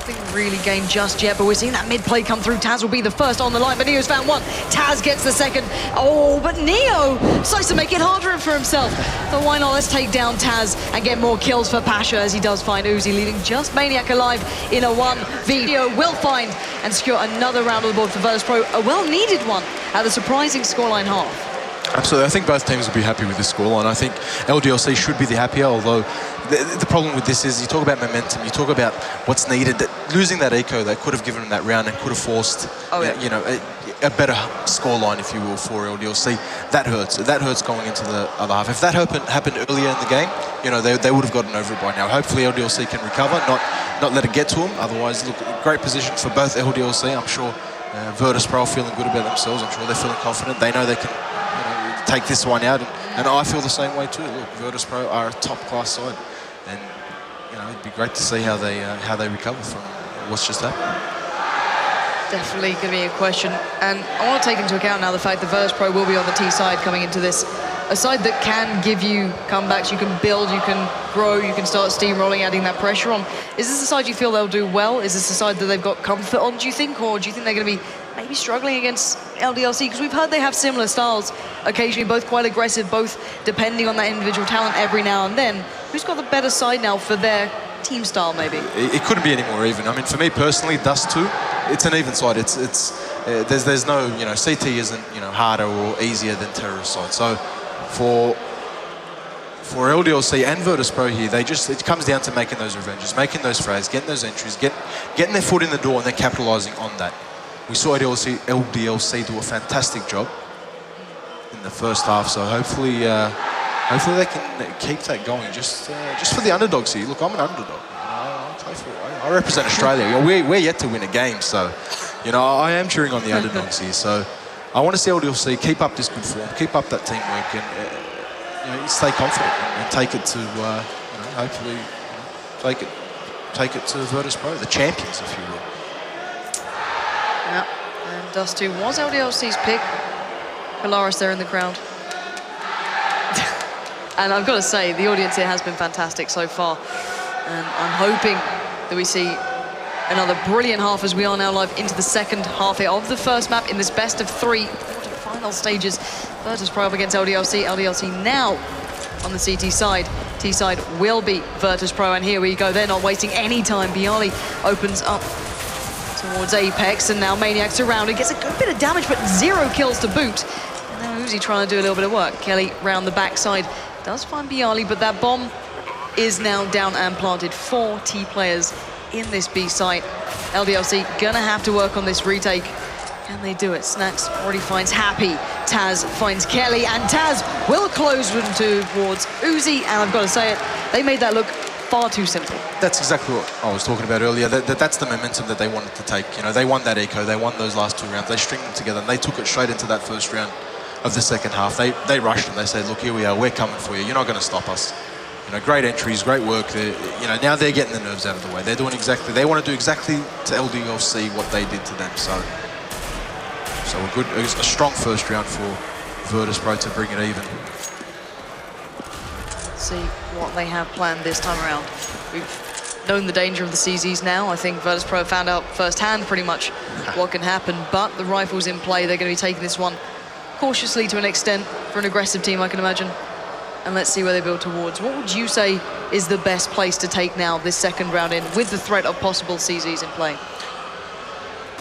Nothing really gained just yet, but we're seeing that mid play come through. Taz will be the first on the line, but Neo's found one. Taz gets the second. Oh, but Neo decides to make it harder for himself. So why not? Let's take down Taz and get more kills for Pasha, as he does find Uzi, leaving just Maniac alive in a 1v. Neo will find and secure another round on the board for Virtus.pro, a well-needed one at the surprising scoreline half. Absolutely. I think both teams will be happy with this scoreline. I think LDLC should be the happier, although the problem with this is you talk about momentum, you talk about what's needed. Losing that eco, they could have given them that round and could have forced, you know, a better scoreline, if you will, for LDLC. That hurts. That hurts going into the other half. If that happened earlier in the game, you know, they would have gotten over it by now. Hopefully LDLC can recover, not let it get to them. Otherwise, look, great position for both LDLC. I'm sure Virtus.pro are feeling good about themselves. I'm sure they're feeling confident. They know they can take this one out, and I feel the same way too. Look, Virtus.pro are a top-class side, and you know it'd be great to see how they recover from what's just happened. Definitely going to be a question, and I want to take into account now the fact that Virtus.pro will be on the T side coming into this, a side that can give you comebacks. You can build, you can grow, you can start steamrolling, adding that pressure on. Is this a side you feel they'll do well? Is this a side that they've got comfort on, do you think, or do you think they're going to be maybe struggling against LDLC? Because we've heard they have similar styles occasionally, both quite aggressive, both depending on that individual talent every now and then. Who's got the better side now for their team style, maybe? It couldn't be any more even. I mean, for me personally, Dust 2, it's an even side. There's no, you know, CT isn't, you know, harder or easier than Terrorist side. So for LDLC and Virtus.pro here, it comes down to making those revenges, making those frags, getting those entries, getting their foot in the door, and then capitalizing on that. We saw LDLC do a fantastic job in the first half, so hopefully they can keep that going. Just for the underdogs here. Look, I'm an underdog. I represent Australia. You know, we're yet to win a game, so you know I am cheering on the underdogs here. So I want to see LDLC keep up this good form, keep up that teamwork, and you know, stay confident and take it to you know, hopefully take it to Virtus.pro, the champions, if you will. Yeah, and Dust 2 was LDLC's pick. Polaris there in the crowd. And I've got to say, the audience here has been fantastic so far. And I'm hoping that we see another brilliant half as we are now live into the second half here of the first map in this best of 3 quarter-final stages. Virtus.pro up against LDLC. LDLC now on the CT side. T side will be Virtus.pro, and here we go. They're not wasting any time. Viali opens up towards Apex, and now Maniac's surrounded. Gets a good bit of damage, but 0 kills to boot. And now Uzi trying to do a little bit of work. Kelly round the backside Does find Bialy, but that bomb is now down and planted. 4 T players in this B site. LDLC gonna have to work on this retake. Can they do it? Snacks already finds Happy. Taz finds Kelly, and Taz will close towards Uzi, and I've got to say it, they made that look far too simple. That's exactly what I was talking about earlier. That's the momentum that they wanted to take. You know, they won that eco, they won those last 2 rounds, they stringed them together, and they took it straight into that first round of the second half. They rushed them, they said, look, here we are, we're coming for you, you're not going to stop us. You know, great entries, great work. You know, now they're getting the nerves out of the way. They're doing exactly, they want to do exactly to LDLC what they did to them. So a strong first round for Virtus.pro to bring it even. Let's see what they have planned this time around. We've known the danger of the CZs now. I think Virtus.pro found out firsthand pretty much what can happen, but the rifle's in play. They're going to be taking this one cautiously to an extent for an aggressive team, I can imagine. And let's see where they build towards. What would you say is the best place to take now this second round in with the threat of possible CZs in play?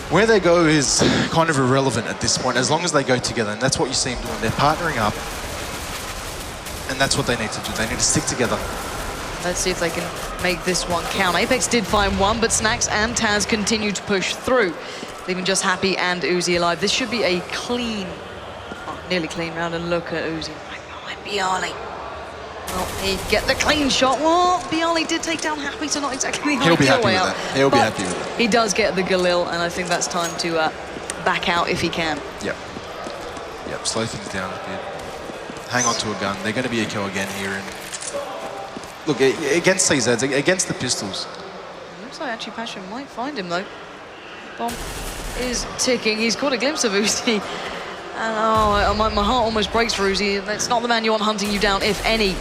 Where they go is kind of irrelevant at this point, as long as they go together, and that's what you see them doing. They're partnering up, and that's what they need to do. They need to stick together. Let's see if they can make this one count. Apex did find one, but Snacks and Taz continue to push through, leaving just Happy and Uzi alive. This should be a clean, nearly clean round, and look at Uzi. Bialy. Well, he get the clean shot. Well, Bialy did take down Happy, so not exactly the ideal way out. He'll be happy with it. He does get the Galil, and I think that's time to back out if he can. Yep, slow things down a bit. Hang on to a gun. They're going to be eco again here. And look, against CZs, against the pistols. Looks like actually Pasha might find him, though. Bomb is ticking. He's caught a glimpse of Uzi. And oh, my heart almost breaks for Uzi. That's not the man you want hunting you down, if any. A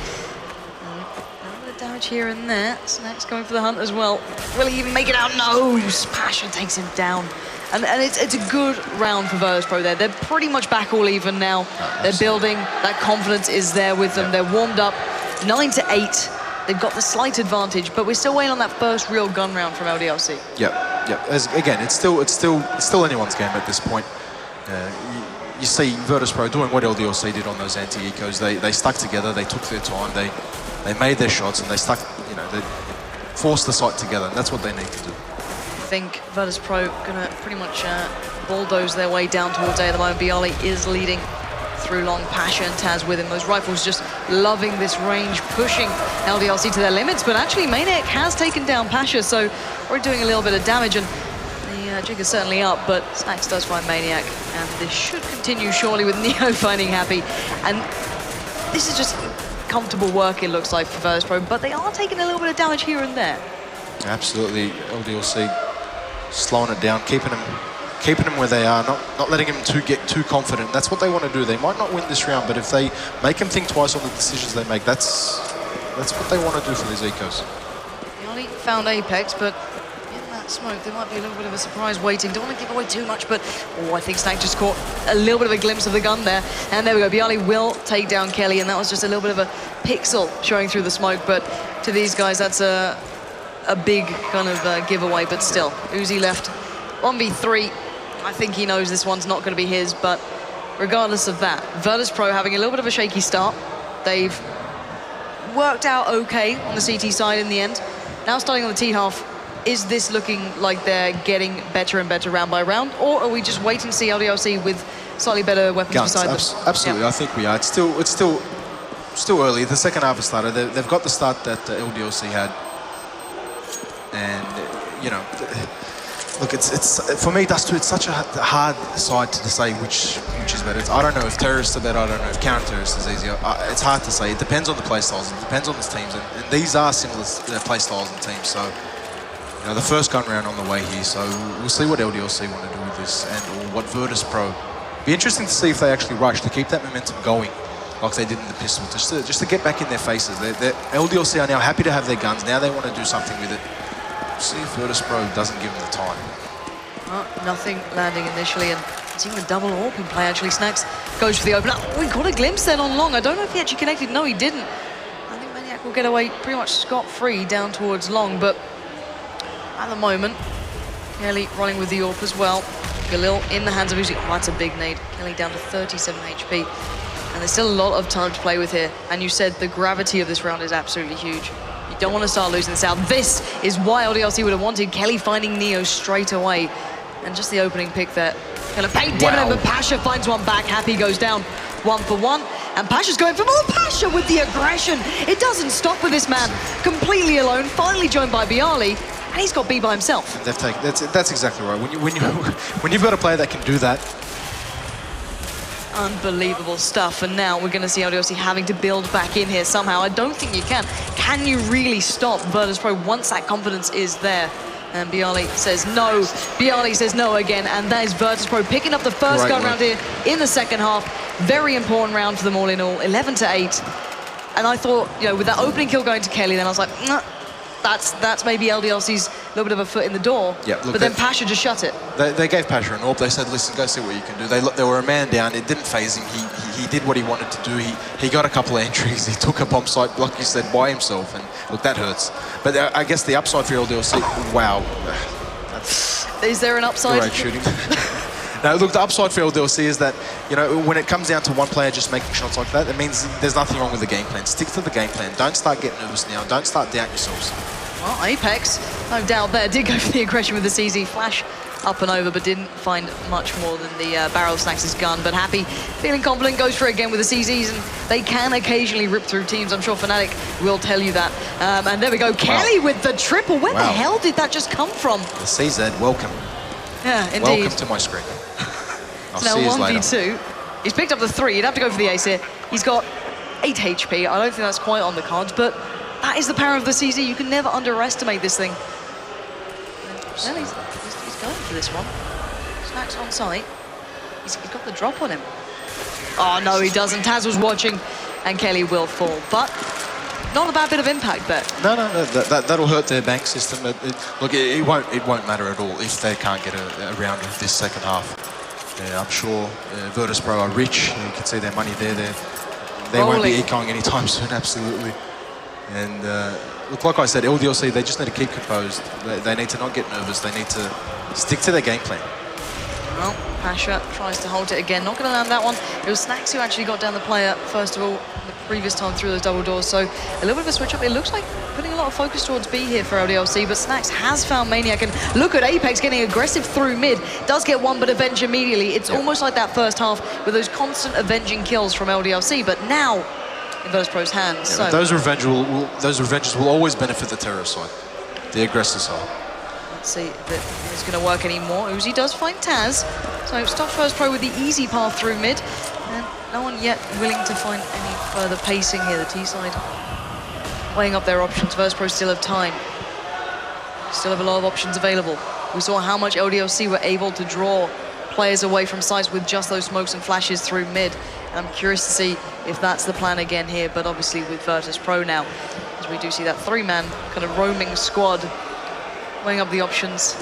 little bit of damage here and there. Snacks going for the hunt as well. Will he even make it out? No! Pasha takes him down. And it's a good round for Virtus.pro there. They're pretty much back all even now. They're building. That confidence is there with them. They're warmed up 9-8. They've got the slight advantage, but we're still waiting on that first real gun round from LDLC. Yep. Again, it's still anyone's game at this point. You see Virtus.pro doing what LDLC did on those anti-ecos. They stuck together, they took their time, they made their shots, and they stuck, you know, they forced the site together, and that's what they need to do. I think Virtus.pro gonna pretty much bulldoze their way down towards A at the moment. Bialy is leading through long. Pasha and Taz with him. Those rifles just loving this range, pushing LDLC to their limits, but actually Maniac has taken down Pasha, so we're doing a little bit of damage, and the jig is certainly up, but Snacks does find Maniac, and this should continue surely with Neo finding Happy. And this is just comfortable work, it looks like, for Virtus.pro, but they are taking a little bit of damage here and there. Absolutely, LDLC slowing it down, keeping them where they are, not letting them get too confident. That's what they want to do. They might not win this round, but if they make them think twice on the decisions they make, that's what they want to do for these ecos. Bialy found Apex, but smoke, there might be a little bit of a surprise waiting. Don't want to give away too much, but I think Snake just caught a little bit of a glimpse of the gun there. And there we go, Bialy will take down Kelly, and that was just a little bit of a pixel showing through the smoke, but to these guys, that's a big kind of giveaway, but still. Uzi left 1v3. I think he knows this one's not going to be his, but regardless of that, Virtus.pro having a little bit of a shaky start. They've worked out okay on the CT side in the end. Now starting on the T half, is this looking like they're getting better and better round by round, or are we just waiting to see LDLC with slightly better weapons Guns, beside them? Absolutely, yeah. I think we are. It's still early. The second half has started. They've got the start that LDLC had, and you know, look, it's for me, Dust2, it's such a hard side to say which is better. I don't know if terrorists are better. I don't know if counter-terrorists is easier. It's hard to say. It depends on the play styles. It depends on the teams, and these are similar play styles and teams. So. You know, the first gun round on the way here, so we'll see what LDLC want to do with this, and or what Virtus.pro. Be interesting to see if they actually rush to keep that momentum going, like they did in the pistol, just to get back in their faces. LDLC are now happy to have their guns. Now they want to do something with it. We'll see if Virtus.pro doesn't give them the time. Nothing landing initially, and it's even a double AWP in play. Actually, Snacks goes for the open. We got a glimpse then on long. I don't know if he actually connected. No, he didn't. I think Maniac will get away pretty much scot-free down towards long, but at the moment, Kelly running with the AWP as well. Galil in the hands of Uzi. Oh, that's a big nade. Kelly down to 37 HP. And there's still a lot of time to play with here. And you said the gravity of this round is absolutely huge. You don't want to start losing this out. This is why LDLC would have wanted Kelly finding Neo straight away. And just the opening pick there. Kind of paid dividend, but Pasha finds one back. Happy goes down 1 for 1. And Pasha's going for more. Pasha with the aggression. It doesn't stop with this man. Completely alone, finally joined by Bialy. And he's got B by himself. And they've taken, that's exactly right. When you've got a player that can do that. Unbelievable stuff. And now we're going to see LDLC having to build back in here somehow. I don't think you can. Can you really stop Virtus.pro once that confidence is there? And Bialy says no. Bialy says no again. And that is Virtus.pro picking up the first gun round here in the second half. Very important round for them all in all. 11-8. And I thought, you know, with that opening kill going to Kelly, then I was like, nah, that's maybe LDLC's little bit of a foot in the door. Yeah, look, but then Pasha just shut it. They gave Pasha an AWP. They said, listen, go see what you can do. They were a man down. It didn't phase him. He did what he wanted to do. He got a couple of entries. He took a bomb site, like you said, by himself. And look, that hurts. But I guess the upside for LDLC, wow. Is there an upside? Great shooting. No, look, the upside for LDLC is that, you know, when it comes down to one player just making shots like that, it means there's nothing wrong with the game plan. Stick to the game plan. Don't start getting nervous now. Don't start doubting yourselves. Well, Apex, no doubt there, did go for the aggression with the CZ flash up and over, but didn't find much more than the barrel of Snax' gun. But Happy, feeling confident, goes for it again with the CZs, and they can occasionally rip through teams. I'm sure Fnatic will tell you that. And there we go, Kelly with the triple. Where the hell did that just come from? The CZ, welcome. Yeah, indeed. Welcome to my screen. So now 1v2. He's picked up the 3. He'd have to go for the ace here. He's got 8 HP. I don't think that's quite on the cards, but that is the power of the CZ. You can never underestimate this thing. Well, he's going for this one. Snax on site. He's got the drop on him. Oh, no, he doesn't. Taz was watching, and Kelly will fall. But not a bad bit of impact there. No, that'll hurt their bank system. Look, it won't matter at all if they can't get a round of this second half. Yeah, I'm sure Virtus.pro are rich. You can see their money there. They won't be ecoing anytime soon, absolutely. And look, like I said, LDLC, they just need to keep composed. They need to not get nervous. They need to stick to their game plan. Well, Pasha tries to hold it again. Not going to land that one. It was Snax who actually got down the player, first of all, the previous time through those double doors. So a little bit of a switch up. It looks like putting a lot of focus towards B here for LDLC, but Snax has found Maniac. And look at Apex getting aggressive through mid. Does get one, but avenge immediately. It's almost like that first half with those constant avenging kills from LDLC, but now in Virtus.pro's hands. Yeah, so those revenges will always benefit the terrorist side, the aggressor side. Let's see if it's going to work anymore. Uzi does find Taz, so stops Virtus.pro with the easy path through mid, and no one yet willing to find any further pacing here. The T side weighing up their options. Virtus.pro still have time, still have a lot of options available. We saw how much LDLC were able to draw players away from sites with just those smokes and flashes through mid. And I'm curious to see if that's the plan again here, but obviously with Virtus.pro now, as we do see that 3-man kind of roaming squad weighing up the options,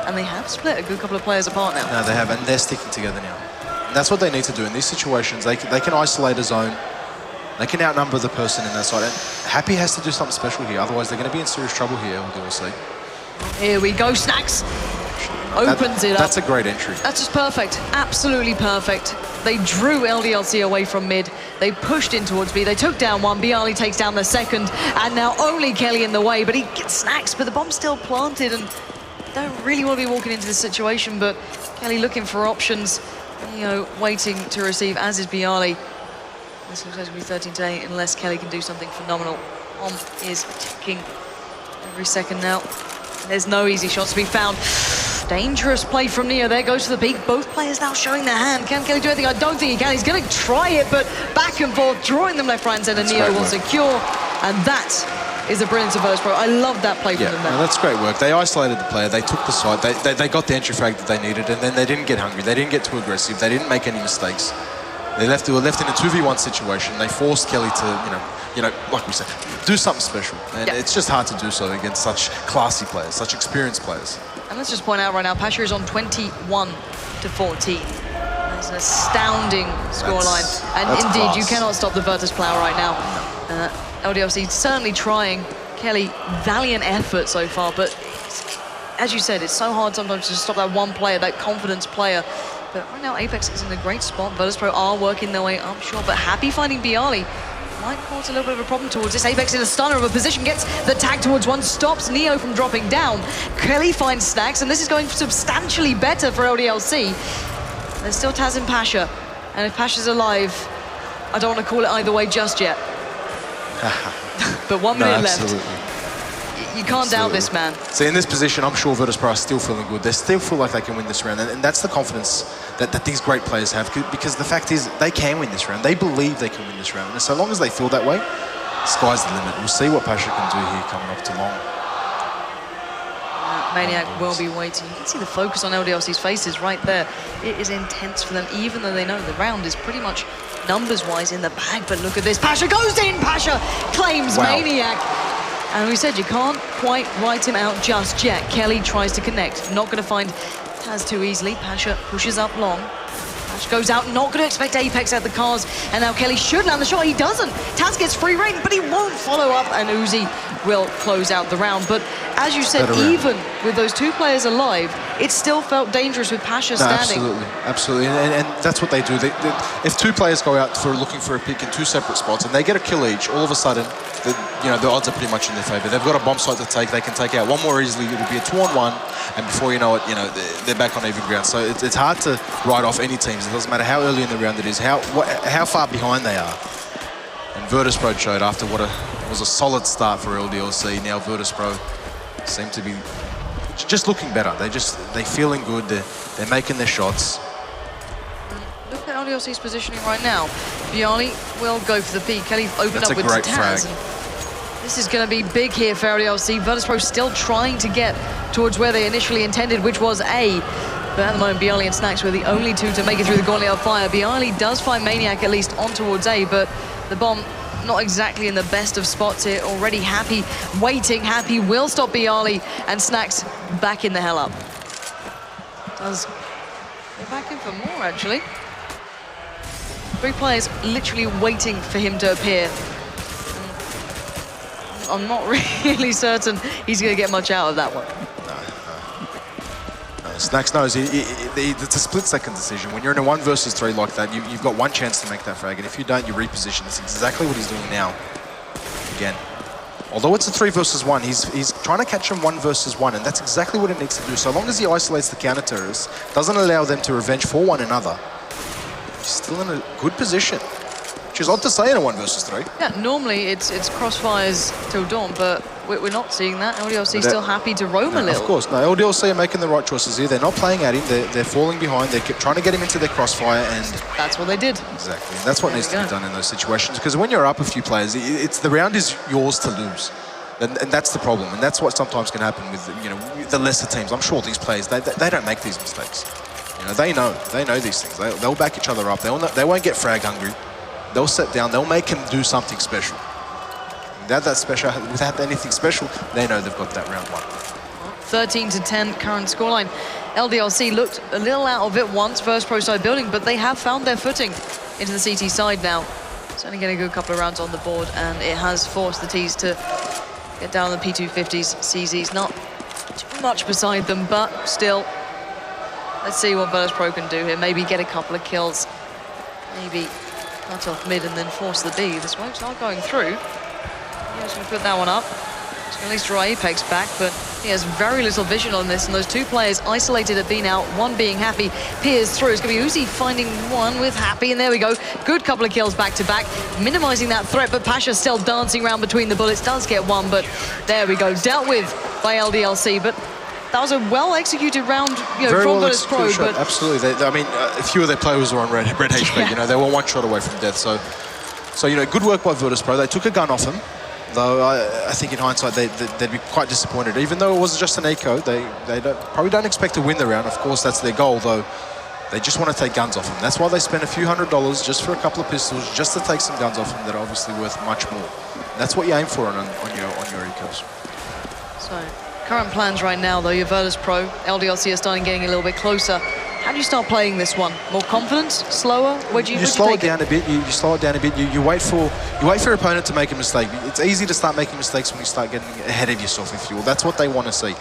and they have split a good couple of players apart now. No, they have, and they're sticking together now. And that's what they need to do in these situations. They can isolate a zone, they can outnumber the person in that side, and Happy has to do something special here, otherwise they're going to be in serious trouble here, LDLC. Here we go, Snax opens it up. That's a great entry. That's just perfect, absolutely perfect. They drew LDLC away from mid, they pushed in towards B, they took down one, Bialy takes down the second, and now only Kelly in the way, but he gets Snax, but the bomb's still planted, and don't really want to be walking into this situation, but Kelly looking for options, you know, waiting to receive, as is Bialy. This looks like it's going to be 13-8 unless Kelly can do something phenomenal. Bomb is ticking every second now. There's no easy shots to be found. Dangerous play from Neo. There goes to the peak. Both players now showing their hand. Can Kelly do anything? I don't think he can. He's going to try it, but back and forth, drawing them left, right, and center. Neo will secure, and that is the brilliance of Virtus.pro. I love that play from them there. No, that's great work. They isolated the player. They took the side. They got the entry frag that they needed, and then they didn't get hungry. They didn't get too aggressive. They didn't make any mistakes. They were left in a 2v1 situation. They forced Kelly to, you know, like we said, do something special. And it's just hard to do so against such classy players, such experienced players. And let's just point out right now, Pasha is on 21-14. That's an astounding scoreline. And indeed, class. you cannot stop the Virtus player right now. LDLC certainly trying. Kelly, valiant effort so far, but as you said, it's so hard sometimes to stop that one player, that confidence player. But right now, Apex is in a great spot. Virtus.pro are working their way up, sure, but Happy finding Bialy might cause a little bit of a problem towards this. Apex in a stunner of a position, gets the tag towards one, stops Neo from dropping down. Kelly finds Snacks, and this is going substantially better for LDLC. There's still Taz and Pasha, and if Pasha's alive, I don't want to call it either way just yet. But 1 minute left. You can't doubt this, man. So in this position, I'm sure Virtus.pro are still feeling good. They still feel like they can win this round, and that's the confidence that these great players have, because the fact is, they can win this round. They believe they can win this round, and so long as they feel that way, sky's the limit. We'll see what Pasha can do here coming up to long. Maniac will be waiting. You can see the focus on LDLC's faces right there. It is intense for them, even though they know the round is pretty much numbers-wise in the bag. But look at this. Pasha goes in. Pasha claims Maniac. And we said you can't quite write him out just yet. Kelly tries to connect. Not going to find Taz too easily. Pasha pushes up long. Pasha goes out. Not going to expect Apex at the cars. And now Kelly should land the shot. He doesn't. Taz gets free reign, but he won't follow up. And Uzi will close out the round. But as you said, even with those two players alive, it still felt dangerous with Pasha standing. Absolutely. And that's what they do. If two players go out for looking for a pick in two separate spots and they get a kill each, all of a sudden, the odds are pretty much in their favor. They've got a bomb site to take. They can take out one more easily. It'll be a 2-on-1, and before you know it, they're back on even ground. So it's hard to write off any teams. It doesn't matter how early in the round it is, how far behind they are. And Virtus.pro showed after what was a solid start for LDLC. Now Virtus.pro seem to be just looking better. They're feeling good. They're making their shots. Look at LDLC's positioning right now. Bialy will go for the peak. Kelly opened up with Taz. This is going to be big here for LDLC. Virtus.pro still trying to get towards where they initially intended, which was A. But at the moment, Bialy and Snacks were the only two to make it through the gauntlet of fire. Bialy does find Maniac at least on towards A, but the bomb not exactly in the best of spots here. Already Happy waiting. Happy will stop Bialy, and Snacks backing the hell up. Does go back in for more, actually. 3 players literally waiting for him to appear. I'm not really certain he's going to get much out of that one. No. Snacks knows it's a split-second decision. When you're in a 1 versus 3 like that, you've got one chance to make that frag, and if you don't, you reposition. That's exactly what he's doing now. Again, although it's a 3 versus 1, he's trying to catch him 1 versus 1, and that's exactly what it needs to do. So long as he isolates the counter-terrorists, doesn't allow them to revenge for one another, he's still in a good position. Which is odd to say in a 1 versus 3. Yeah, normally it's crossfires till dawn, but we're not seeing that. LDLC still happy to roam a little. Of course, no. LDLC are making the right choices here. They're not playing at him. They're falling behind. They're trying to get him into their crossfire, and that's what they did. Exactly. And that's what needs to be done in those situations. Because when you're up a few players, the round is yours to lose. And that's the problem. And that's what sometimes can happen with the lesser teams. I'm sure these players, they don't make these mistakes. They know these things. They'll back each other up. They won't get frag hungry. They'll sit down, they'll make him do something special. Without anything special, they know they've got that round 1. 13-10 current scoreline. LDLC looked a little out of it once, Virtus.pro side building, but they have found their footing into the CT side now. Certainly getting a good couple of rounds on the board, and it has forced the Ts to get down on the P250s. CZ's not too much beside them, but still, let's see what Virtus.pro can do here. Maybe get a couple of kills. Maybe cut off mid and then force the B. The smokes are going through. Yeah, he's going to put that one up. He's going to at least draw Apex back, but he has very little vision on this, and those 2 players isolated at B now, one being Happy, peers through. It's going to be Uzi finding one with Happy, and there we go. Good couple of kills back to back, minimizing that threat, but Pasha still dancing around between the bullets, does get one, but there we go. Dealt with by LDLC, but that was a well-executed round, from Virtus.pro. But absolutely, a few of their players were on red HP. They were 1 shot away from death. So good work by Virtus.pro. They took a gun off him, though. I think in hindsight they'd be quite disappointed. Even though it was just an eco, they probably don't expect to win the round. Of course, that's their goal, though. They just want to take guns off him. That's why they spent a few $100s just for a couple of pistols, just to take some guns off him that are obviously worth much more. And that's what you aim for on your ecos. So. Current plans right now, though, your Virtus.pro, LDLC are starting getting a little bit closer. How do you start playing this one? More confidence? Slower? You slow it down a bit. You slow it down a bit. You wait for your opponent to make a mistake. It's easy to start making mistakes when you start getting ahead of yourself, if you will. That's what they want to see.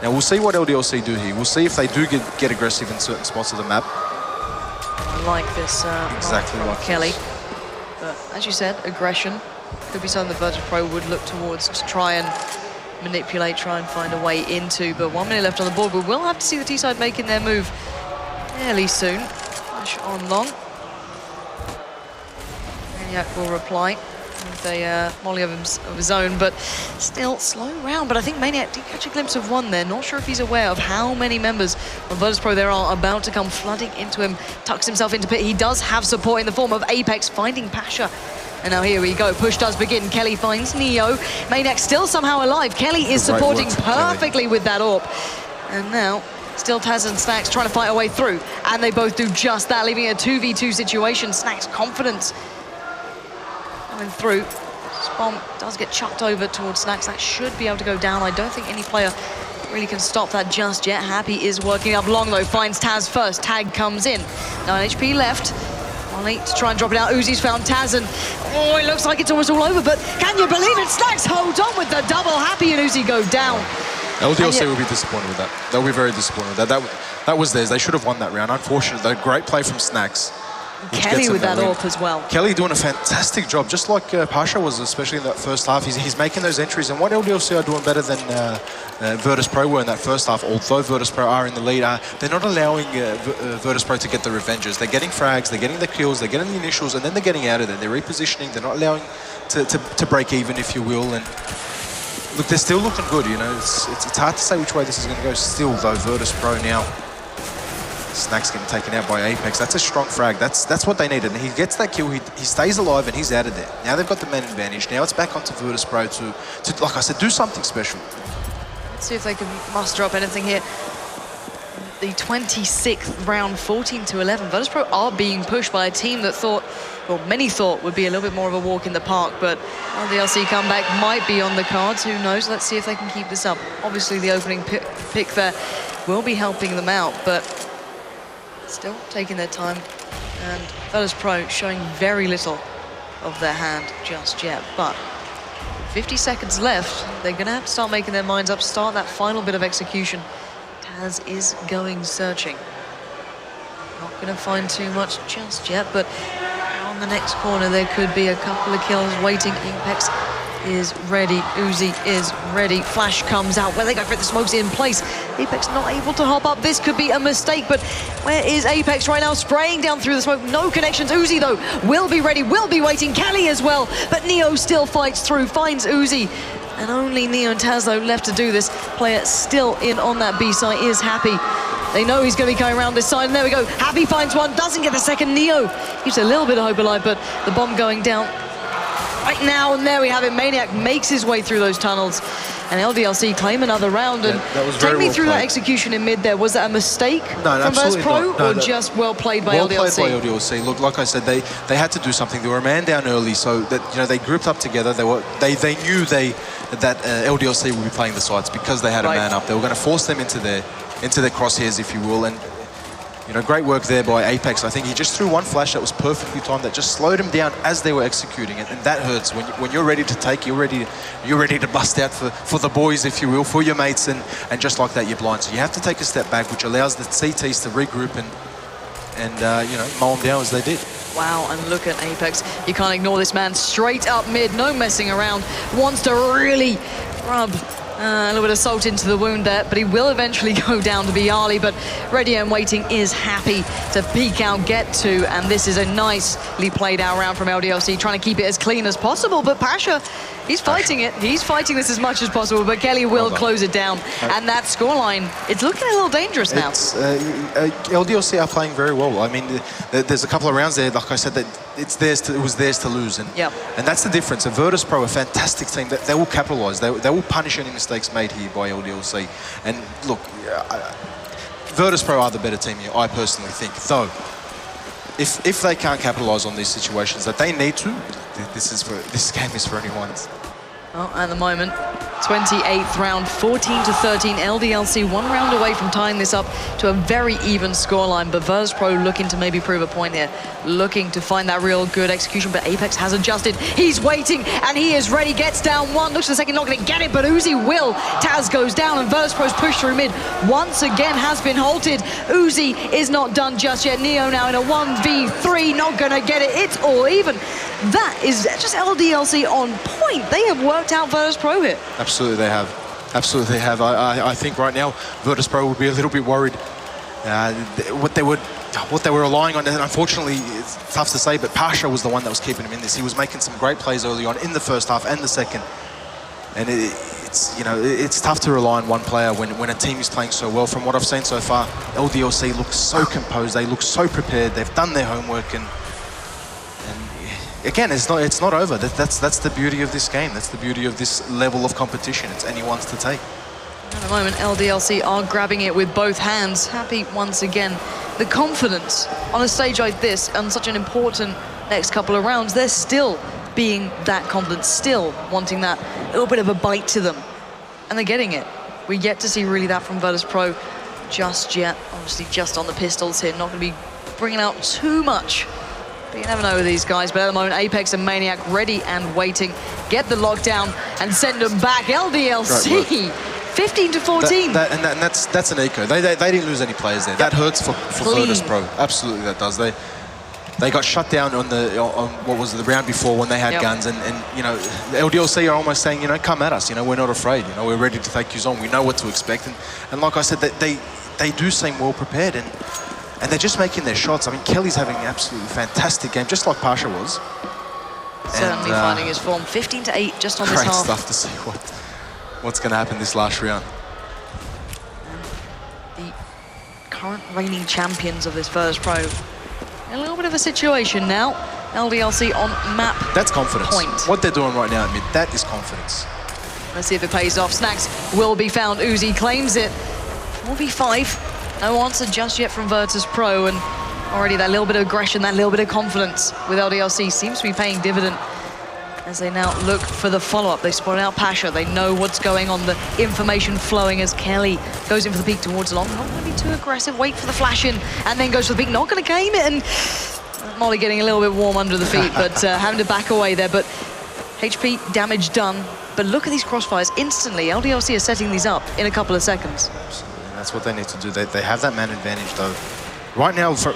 Now we'll see what LDLC do here. We'll see if they do get aggressive in certain spots of the map. I like this Exactly from like Kelly. this. But as you said, aggression could be something the Virtus.pro would look towards to try and manipulate, try and find a way into. But 1 minute left on the board. We will have to see the T-side making their move fairly soon. Flash on long. Maniac will reply with a molly of his own, but still slow round. But I think Maniac did catch a glimpse of one there. Not sure if he's aware of how many members of Virtus.pro there are about to come flooding into him. Tucks himself into pit. He does have support in the form of Apex finding Pasha. And now here we go. Push does begin. Kelly finds Neo. Maniac still somehow alive. Kelly is supporting perfectly with that AWP. And now still Taz and Snacks trying to fight a way through. And they both do just that, leaving a 2v2 situation. Snacks' confidence coming through. This bomb does get chucked over towards Snacks. That should be able to go down. I don't think any player really can stop that just yet. Happy is working up long though. Finds Taz first. Tag comes in. 9 HP left. 1-8 to try and drop it out. Uzi's found Taz and oh, it looks like it's almost all over, but can you believe it? Snacks holds on with the double. Happy and Uzi go down. LDLC will be disappointed with that. They'll be very disappointed with that. That was theirs. They should have won that round. Unfortunately, a great play from Snacks. Kelly with that AWP as well. Kelly doing a fantastic job, just like Pasha was, especially in that first half. He's making those entries, and what LDLC are doing better than Virtus.pro were in that first half, although Virtus.pro are in the lead, they're not allowing Virtus.pro to get the revenges. They're getting frags, they're getting the kills, they're getting the initials, and then they're getting out of there. They're repositioning, they're not allowing to break even, if you will. And look, they're still looking good, you know. It's hard to say which way this is going to go. Still, though, Virtus.pro now. Snacks getting taken out by Apex. That's a strong frag. That's what they needed. And he gets that kill. He stays alive and he's out of there. Now they've got the man advantage. Now it's back onto Virtus.pro to, like I said, do something special. Let's see if they can muster up anything here. The 26th round, 14-11. Virtus.pro are being pushed by a team that thought, well, many thought would be a little bit more of a walk in the park, but LDLC comeback might be on the cards. Who knows? Let's see if they can keep this up. Obviously, the opening pick there will be helping them out, but still taking their time, and Virtus.pro showing very little of their hand just yet. But 50 seconds left, they're going to have to start making their minds up, start that final bit of execution. Taz is going searching. Not going to find too much just yet, but on the next corner there could be a couple of kills waiting. Apex is ready, Uzi is ready, Flash comes out, where they go for it, the smoke's in place. Apex not able to hop up, this could be a mistake, but where is Apex right now? Spraying down through the smoke, no connections. Uzi though, will be ready, will be waiting, Kelly as well, but Neo still fights through, finds Uzi, and only Neo and Taz though left to do this. Player still in on that B site is Happy. They know he's going to be coming around this side, and there we go. Happy finds one, doesn't get the second. Neo keeps a little bit of hope alive, but the bomb going down right now, and there we have it. Maniac makes his way through those tunnels, and LDLC claim another round. And take me through that execution in mid there. Was that a mistake from Virtus.pro, or just well played by LDLC? Well played by LDLC. Look, like I said, they had to do something. They were a man down early, so that they grouped up together. They knew that LDLC would be playing the sides because they had a man up. They were going to force them into their crosshairs, if you will. And great work there by Apex. I think he just threw one flash that was perfectly timed that just slowed him down as they were executing it, and that hurts when you're ready to take. You're ready to bust out for the boys, if you will, for your mates, and just like that you're blind. So you have to take a step back, which allows the CTs to regroup and mow them down as they did. Wow, and look at Apex. You can't ignore this man. Straight up mid, no messing around. Wants to really rub a little bit of salt into the wound there, but he will eventually go down to be Ali, but ready and waiting is Happy to peek out, get to, and this is a nicely played out round from LDLC, trying to keep it as clean as possible, but Pasha, he's fighting it. He's fighting this as much as possible, but Kelly will close it down, and that scoreline, it's looking a little dangerous now. LDLC are playing very well. I mean, there's a couple of rounds there, like I said, that it was theirs to lose, and that's the difference. Virtus.pro, a fantastic team, they will capitalize. They will punish any mistakes made here by LDLC. And look, Virtus.pro are the better team here, I personally think. Though, if they can't capitalize on these situations that they need to, this game is for anyone's. Well, at the moment, 28th round, 14-13. LDLC 1 round away from tying this up to a very even scoreline, but Virtus.pro looking to maybe prove a point here, looking to find that real good execution, but Apex has adjusted. He's waiting, and he is ready, gets down one, looks for the second, not gonna get it, but Uzi will. Taz goes down, and Virtus.pro's push through mid once again has been halted. Uzi is not done just yet. Neo now in a 1v3, not gonna get it, it's all even. That is just LDLC on point. They have worked out Virtus.pro here. Absolutely, they have. Absolutely, they have. I think right now Virtus.pro would be a little bit worried. What they were relying on, and unfortunately, it's tough to say, but Pasha was the one that was keeping him in this. He was making some great plays early on in the first half and the second, and it's tough to rely on one player when a team is playing so well. From what I've seen so far, LDLC looks so composed. They look so prepared. They've done their homework, and again, it's not over. That's the beauty of this game. That's the beauty of this level of competition. It's anyone's to take. At the moment, LDLC are grabbing it with both hands. Happy once again. The confidence on a stage like this, on such an important next couple of rounds, they're still being that confident, still wanting that little bit of a bite to them. And they're getting it. We get to see really that from Virtus.pro just yet. Obviously just on the pistols here, not going to be bringing out too much. But you never know with these guys. But at the moment, Apex and Maniac ready and waiting. Get the lockdown and send them back. LDLC, 15-14. That's an eco. They didn't lose any players there. That hurts for Virtus.pro. Absolutely, that does. They got shut down on what was the round before when they had guns, and you know, the LDLC are almost saying, you know, come at us. You know, we're not afraid. You know, we're ready to take you on. We know what to expect, and like I said, they do seem well prepared, and they're just making their shots. I mean, Kelly's having an absolutely fantastic game, just like Pasha was. Certainly finding his form. 15-8 just on this half. Great stuff to see what's going to happen this last round. The current reigning champions of this Virtus.pro. A little bit of a situation now. LDLC on map. That's confidence. Point. What they're doing right now at mid, that is confidence. Let's see if it pays off. Snacks will be found. Uzi claims it. 4v5. No answer just yet from Virtus.pro, and already that little bit of aggression, that little bit of confidence with LDLC seems to be paying dividend as they now look for the follow-up. They spotted out Pasha. They know what's going on. The information flowing as Kelly goes in for the peek towards long. Not going to be too aggressive. Wait for the flash in, and then goes for the peek. Not going to game it, and Molly getting a little bit warm under the feet, but having to back away there. But HP damage done. But look at these crossfires. Instantly, LDLC are setting these up in a couple of seconds. That's what they need to do. They have that man advantage, though. Right now, from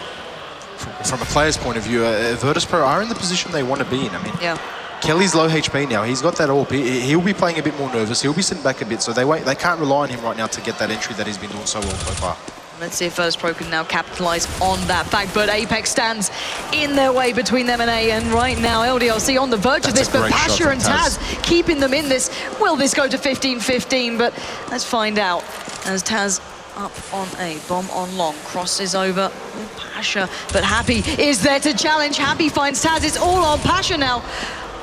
a player's point of view, Virtus.pro are in the position they want to be in. I mean, Kelly's low HP now. He's got that AWP. He'll be playing a bit more nervous. He'll be sitting back a bit, so they can't rely on him right now to get that entry that he's been doing so well so far. Let's see if Virtus.pro can now capitalize on that fact, but Apex stands in their way between them and A, and right now LDLC on the verge of this, but Pasha and Taz keeping them in this. Will this go to 15-15? But let's find out as Taz up on A, bomb on long, crosses over with Pasha, but Happy is there to challenge. Happy finds Taz, it's all on Pasha now.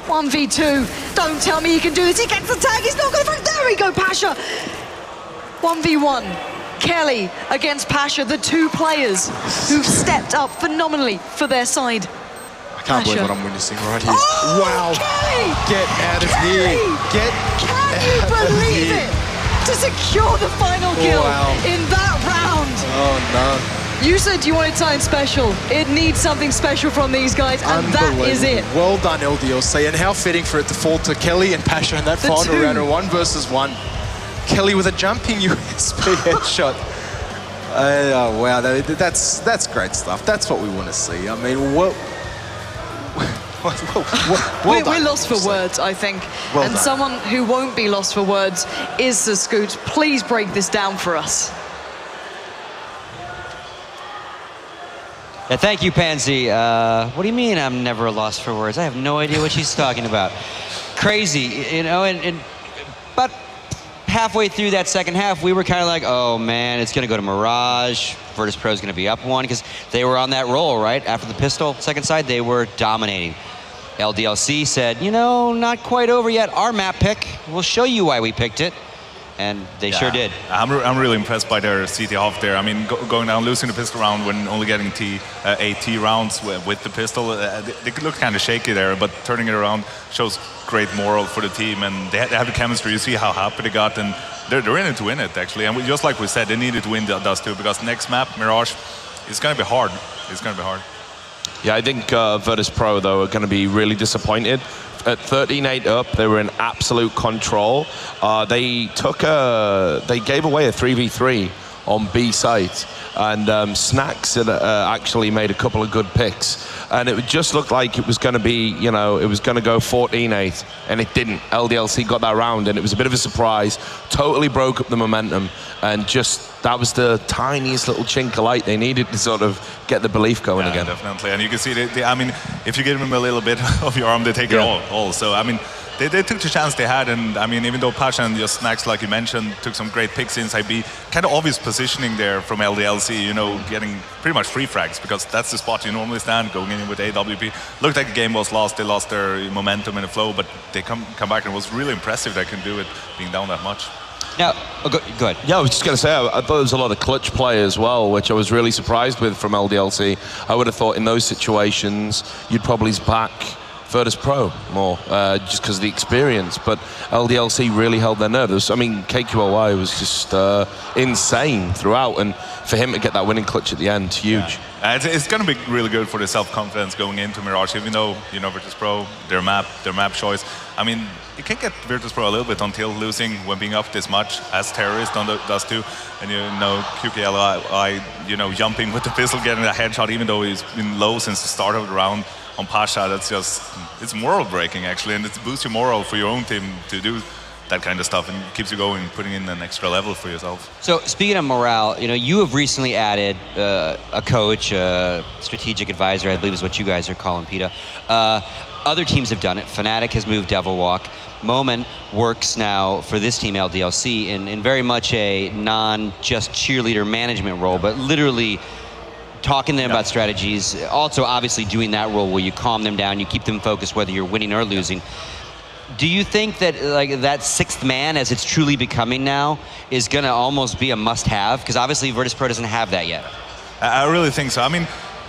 1v2, don't tell me he can do this. He gets the tag, he's not going to, there we go, Pasha. 1v1. Kelly against Pasha, the two players who've stepped up phenomenally for their side. I can't believe what I'm witnessing right here. Oh, wow. Kelly! Get out of here. Can you believe it? To secure the final kill in that round. Oh, no. You said you wanted something special. It needs something special from these guys, and that is it. Well done, LDLC, and how fitting for it to fall to Kelly and Pasha in that final round of 1 versus 1. Kelly with a jumping USB headshot. Oh, wow, that's great stuff. That's what we want to see. I mean, well we're lost for words, I think. Well and done. someone who won't be lost for words is the Scoot. Please break this down for us. Yeah, thank you, Pansy. What do you mean I'm never lost for words? I have no idea what she's talking about. Crazy, you know, but halfway through that second half, we were kind of like, oh man, it's gonna go to Mirage. Virtus.pro is gonna be up 1 because they were on that roll, right? After the pistol second side, they were dominating. LDLC said, you know, not quite over yet. Our map pick, we'll show you why we picked it. and they sure did. I'm really impressed by their CT half there. I mean, going down, losing the pistol round when only getting 8 T rounds with the pistol, they look kind of shaky there, but turning it around shows great moral for the team, and they have the chemistry. You see how happy they got, and they're in it to win it, actually. And just like we said, they needed to win Dust 2, because next map, Mirage, it's going to be hard. It's going to be hard. Yeah, I think Virtus.pro, though, are going to be really disappointed. At 13-8 up, they were in absolute control. They gave away a 3v3 on B site, and Snacks had actually made a couple of good picks, and it just looked like it was going to be, you know, it was going to go 14-8, and it didn't. LDLC got that round, and it was a bit of a surprise. Totally broke up the momentum, and just that was the tiniest little chink of light they needed to sort of get the belief going again. Definitely, and you can see I mean, if you give them a little bit of your arm, they take it all. So I mean, they took the chance they had, and I mean, even though Pasha and just Snacks, like you mentioned, took some great picks inside B, kind of obvious positioning there from LDLC, you know, getting pretty much free frags, because that's the spot you normally stand, going in with AWP. Looked like the game was lost, they lost their momentum and the flow, but they come back, and it was really impressive they can do it, being down that much. Now, go ahead. Yeah, I was just going to say, I thought there was a lot of clutch play as well, which I was really surprised with from LDLC. I would have thought in those situations, you'd probably back Virtus.pro more, just because of the experience, but LDLC really held their nerve. I mean, KQLY was just insane throughout, and for him to get that winning clutch at the end, huge. Yeah. It's going to be really good for the self-confidence going into Mirage, even though, you know, Virtus.pro, their map choice. I mean, you can get Virtus.pro a little bit until losing when being up this much as terrorist on the Dust 2, and you know, QKLI, you know, jumping with the pistol, getting a headshot, even though he's been low since the start of the round on Pasha. That's just, it's moral breaking, actually, and it boosts your moral for your own team to do that kind of stuff, and keeps you going, putting in an extra level for yourself. So speaking of morale, you know, you have recently added a coach, a strategic advisor, I believe is what you guys are calling PETA. Other teams have done it. Fnatic has moved Devil Walk. Momen works now for this team, LDLC, in very much a non-just cheerleader management role, but literally talking to them about strategies, also obviously doing that role where you calm them down, you keep them focused whether you're winning or losing. Do you think that like that sixth man, as it's truly becoming now, is going to almost be a must-have? Because obviously Virtus.pro doesn't have that yet. I really think so. I mean,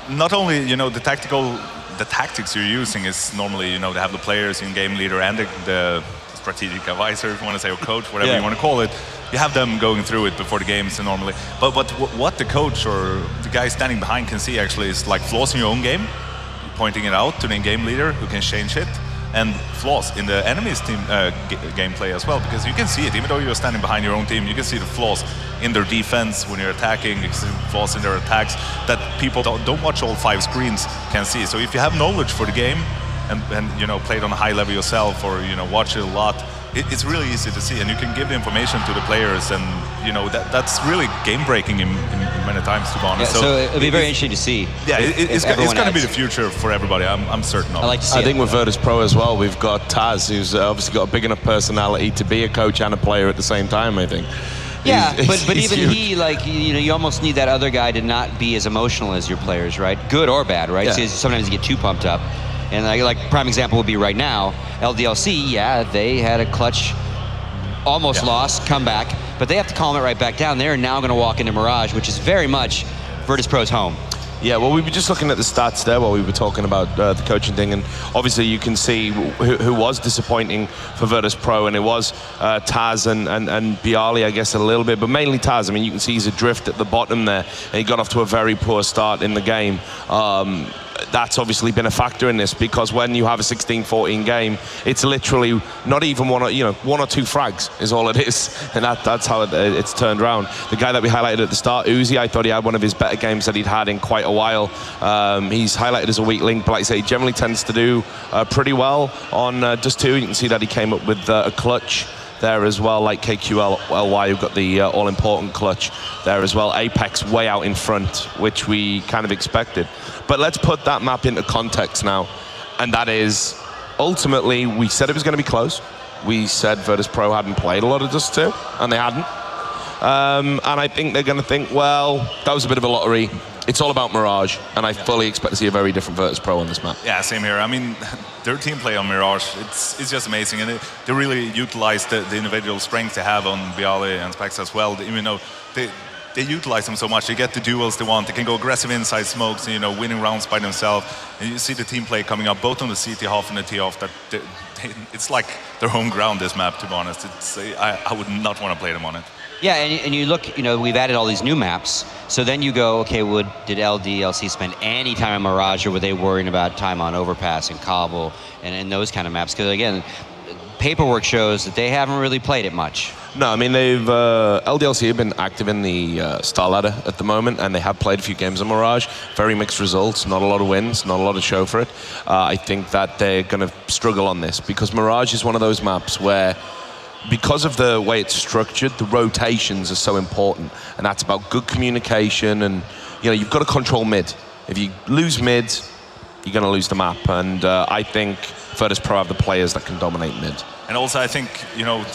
not only, you know, the tactics you're using is normally, you know, to have the players in game leader and the strategic advisor, if you want to say, or coach, whatever you want to call it. You have them going through it before the games normally. But what the coach or the guy standing behind can see actually is like flaws in your own game, pointing it out to the in-game leader who can change it, and flaws in the enemy's team gameplay as well, because you can see it, even though you're standing behind your own team, you can see the flaws in their defense when you're attacking, you can see flaws in their attacks that people don't watch all 5 screens can see. So if you have knowledge for the game and you know, play it on a high level yourself, or you know, watch it a lot, it's really easy to see, and you can give information to the players, and you know, that's really game breaking in many times, to be honest. Yeah, so it'll be very interesting to see. Yeah, it's going to be the future for everybody. I'm certain of it. I like to see I think with Virtus.pro as well, we've got Taz, who's obviously got a big enough personality to be a coach and a player at the same time, I think. Yeah, but even huge. he, like, you know, you almost need that other guy to not be as emotional as your players, right? Good or bad, right? Yeah. So sometimes you get too pumped up. And like prime example would be right now, LDLC, yeah, they had a clutch, almost lost, comeback, but they have to calm it right back down. They're now going to walk into Mirage, which is very much Virtus.pro's home. Yeah, well, we were just looking at the stats there while we were talking about the coaching thing, and obviously you can see who was disappointing for Virtus.pro, and it was Taz and Bialy, I guess, a little bit, but mainly Taz. I mean, you can see he's adrift at the bottom there, and he got off to a very poor start in the game. That's obviously been a factor in this, because when you have a 16-14 game, it's literally not even one or two frags is all it is, and that's how it's turned around. The guy that we highlighted at the start, Uzi, I thought he had one of his better games that he'd had in quite a while. He's highlighted as a weak link, but like I say, he generally tends to do pretty well on Dust 2. You can see that he came up with a clutch there as well, like KQLY, who got the all-important clutch there as well. Apex way out in front, which we kind of expected. But let's put that map into context now, and that is, ultimately, we said it was going to be close. We said Virtus.pro hadn't played a lot of Dust 2, and they hadn't. And I think they're going to think, well, that was a bit of a lottery. it's all about Mirage, and I fully expect to see a very different Virtus.pro on this map. Yeah, same here. I mean, their team play on Mirage, it's just amazing, and they really utilize the individual strength they have on Bialy and Specs as well. You know, they utilize them so much. They get the duels they want. They can go aggressive inside smokes, you know, winning rounds by themselves. And you see the team play coming up both on the CT half and the T off. That it's like their home ground, this map, to be honest. I would not want to play them on it. Yeah, and you look, you know, we've added all these new maps. So then you go, okay, did LDLC spend any time on Mirage, or were they worrying about time on Overpass and Cobble and those kind of maps? Because again, paperwork shows that they haven't really played it much. No, I mean, LDLC have been active in the Star Ladder at the moment, and they have played a few games on Mirage. Very mixed results, not a lot of wins, not a lot to show for it. I think that they're going to struggle on this, because Mirage is one of those maps where, because of the way it's structured, the rotations are so important, and that's about good communication, and you know, you've got to control mid. If you lose mid, you're going to lose the map, and I think Virtus.pro have the players that can dominate mid. And also, I think, you know,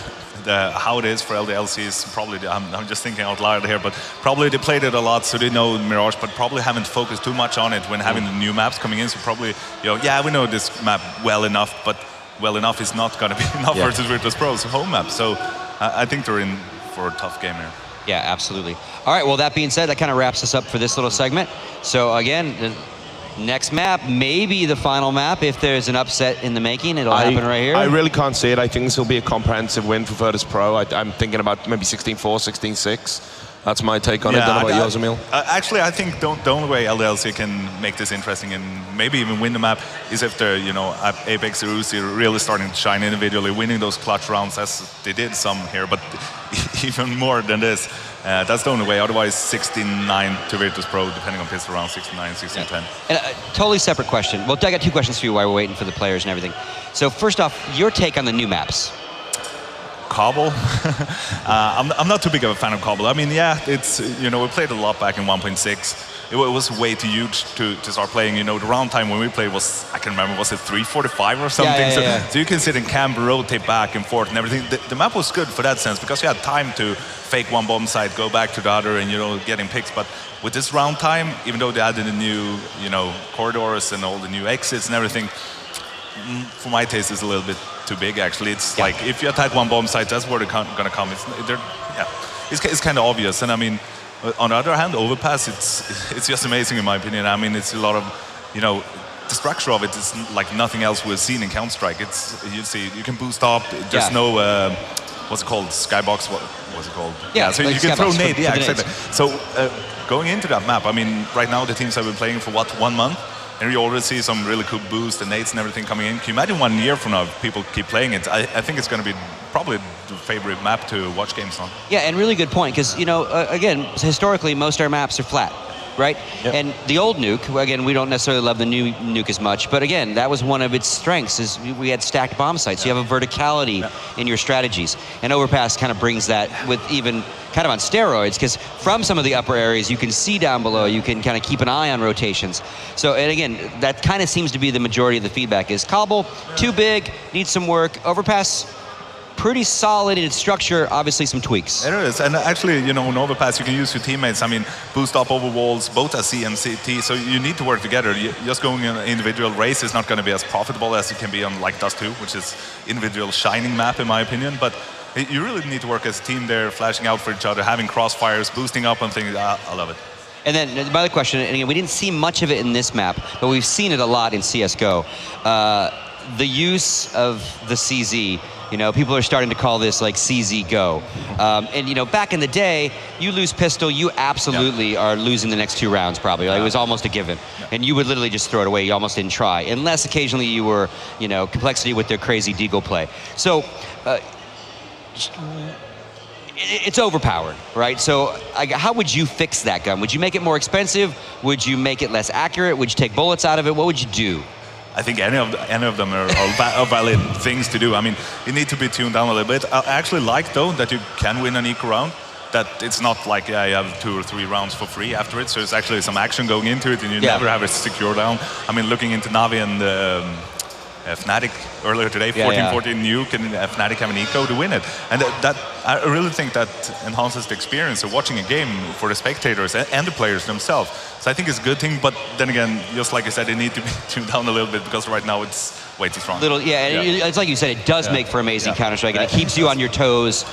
how it is for LDLC is probably, I'm just thinking out loud here, but probably they played it a lot, so they know Mirage, but probably haven't focused too much on it when having the new maps coming in. So probably, you know, yeah, we know this map well enough, but well enough is not going to be enough versus Virtus.pro's home map. So I think they're in for a tough game here. Yeah, absolutely. All right, well, that being said, that kind of wraps us up for this little segment. So again, the next map, maybe the final map. If there's an upset in the making, it'll happen right here. I really can't see it. I think this will be a comprehensive win for Virtus.pro. I'm thinking about maybe 16-4, 16-6. That's my take on it. Don't know about yours, Emil. Actually, I think the only way LDLC can make this interesting and maybe even win the map is if they're, you know, Apex or Uzi really starting to shine individually, winning those clutch rounds as they did some here, but even more than this. That's the only way. Otherwise, 16-9 to Virtus.pro, depending on pistol round, 16-9, 16-10. And a totally separate question. Well, I got two questions for you while we're waiting for the players and everything. So first off, your take on the new maps. Cobble. I'm not too big of a fan of Cobble. I mean, yeah, it's, you know, we played a lot back in 1.6. It was way too huge to start playing. You know, the round time when we played was, I can remember, was it 3:45 or something? So you can sit in camp, rotate back and forth and everything. The map was good for that sense, because you had time to fake one bomb site, go back to the other, and, you know, getting picks. But with this round time, even though they added the new, you know, corridors and all the new exits and everything, for my taste, is a little bit too big. Actually, it's like if you attack one bomb site, that's where they're gonna come. It's kind of obvious. And I mean, on the other hand, Overpass, it's just amazing in my opinion. I mean, it's a lot of, you know, the structure of it is like nothing else we've seen in Counter-Strike. It's, you see, you can boost up. There's no what's it called, skybox. What's it called? Yeah, so like you can throw nade. Yeah, exactly. So going into that map, I mean, right now the teams have been playing for what, 1 month. And you already see some really cool boosts and nades and everything coming in. Can you imagine 1 year from now if people keep playing it? I think it's going to be probably the favorite map to watch games on. Yeah, and really good point, because, you know, again, historically, most of our maps are flat, right? Yep. And the old nuke, again, we don't necessarily love the new nuke as much, but again, that was one of its strengths, is we had stacked bomb sites. You have a verticality in your strategies. And Overpass kind of brings that with even kind of on steroids, because from some of the upper areas, you can see down below, you can kind of keep an eye on rotations. So, and again, that kind of seems to be the majority of the feedback is Cobble, too big, needs some work. Overpass, pretty solid in its structure, obviously some tweaks. There is, and actually, you know, in Overpass, you can use your teammates. I mean, boost up over walls, both as C and CT, so you need to work together. Just going in an individual race is not going to be as profitable as it can be on like Dust 2, which is individual shining map in my opinion, but you really need to work as a team there, flashing out for each other, having crossfires, boosting up and things. I love it. And then my other question, and again, we didn't see much of it in this map, but we've seen it a lot in CSGO. The use of the CZ, you know, people are starting to call this like CZ Go. And, you know, back in the day, you lose pistol, you absolutely are losing the next 2 rounds probably. Like, it was almost a given. And you would literally just throw it away. You almost didn't try. Unless occasionally you were, you know, complexity with their crazy deagle play. So, it's overpowered, right? So how would you fix that gun? Would you make it more expensive? Would you make it less accurate? Would you take bullets out of it? What would you do? I think any of them are valid things to do. I mean, you need to be tuned down a little bit. I actually like, though, that you can win an eco round. That it's not like, you have 2 or 3 rounds for free after it. So there's actually some action going into it, and you never have a secure down. I mean, looking into Navi and Fnatic earlier today, 14-14 nuke, and Fnatic have an eco to win it. And that I really think that enhances the experience of watching a game for the spectators and the players themselves. So I think it's a good thing, but then again, just like I said, it needs to be tuned down a little bit because right now it's way too strong. It's like you said, it does make for amazing Counter-Strike, and it keeps you on your toes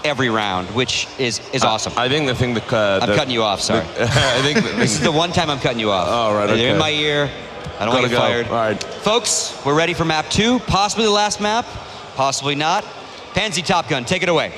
every round, which is awesome. I think the thing that... I'm cutting you off, sorry. I think this is the one time I'm cutting you off. Oh, right, They're in my ear. I don't want to get fired. All right. Folks, we're ready for map 2, possibly the last map, possibly not. Pansy Top Gun, take it away.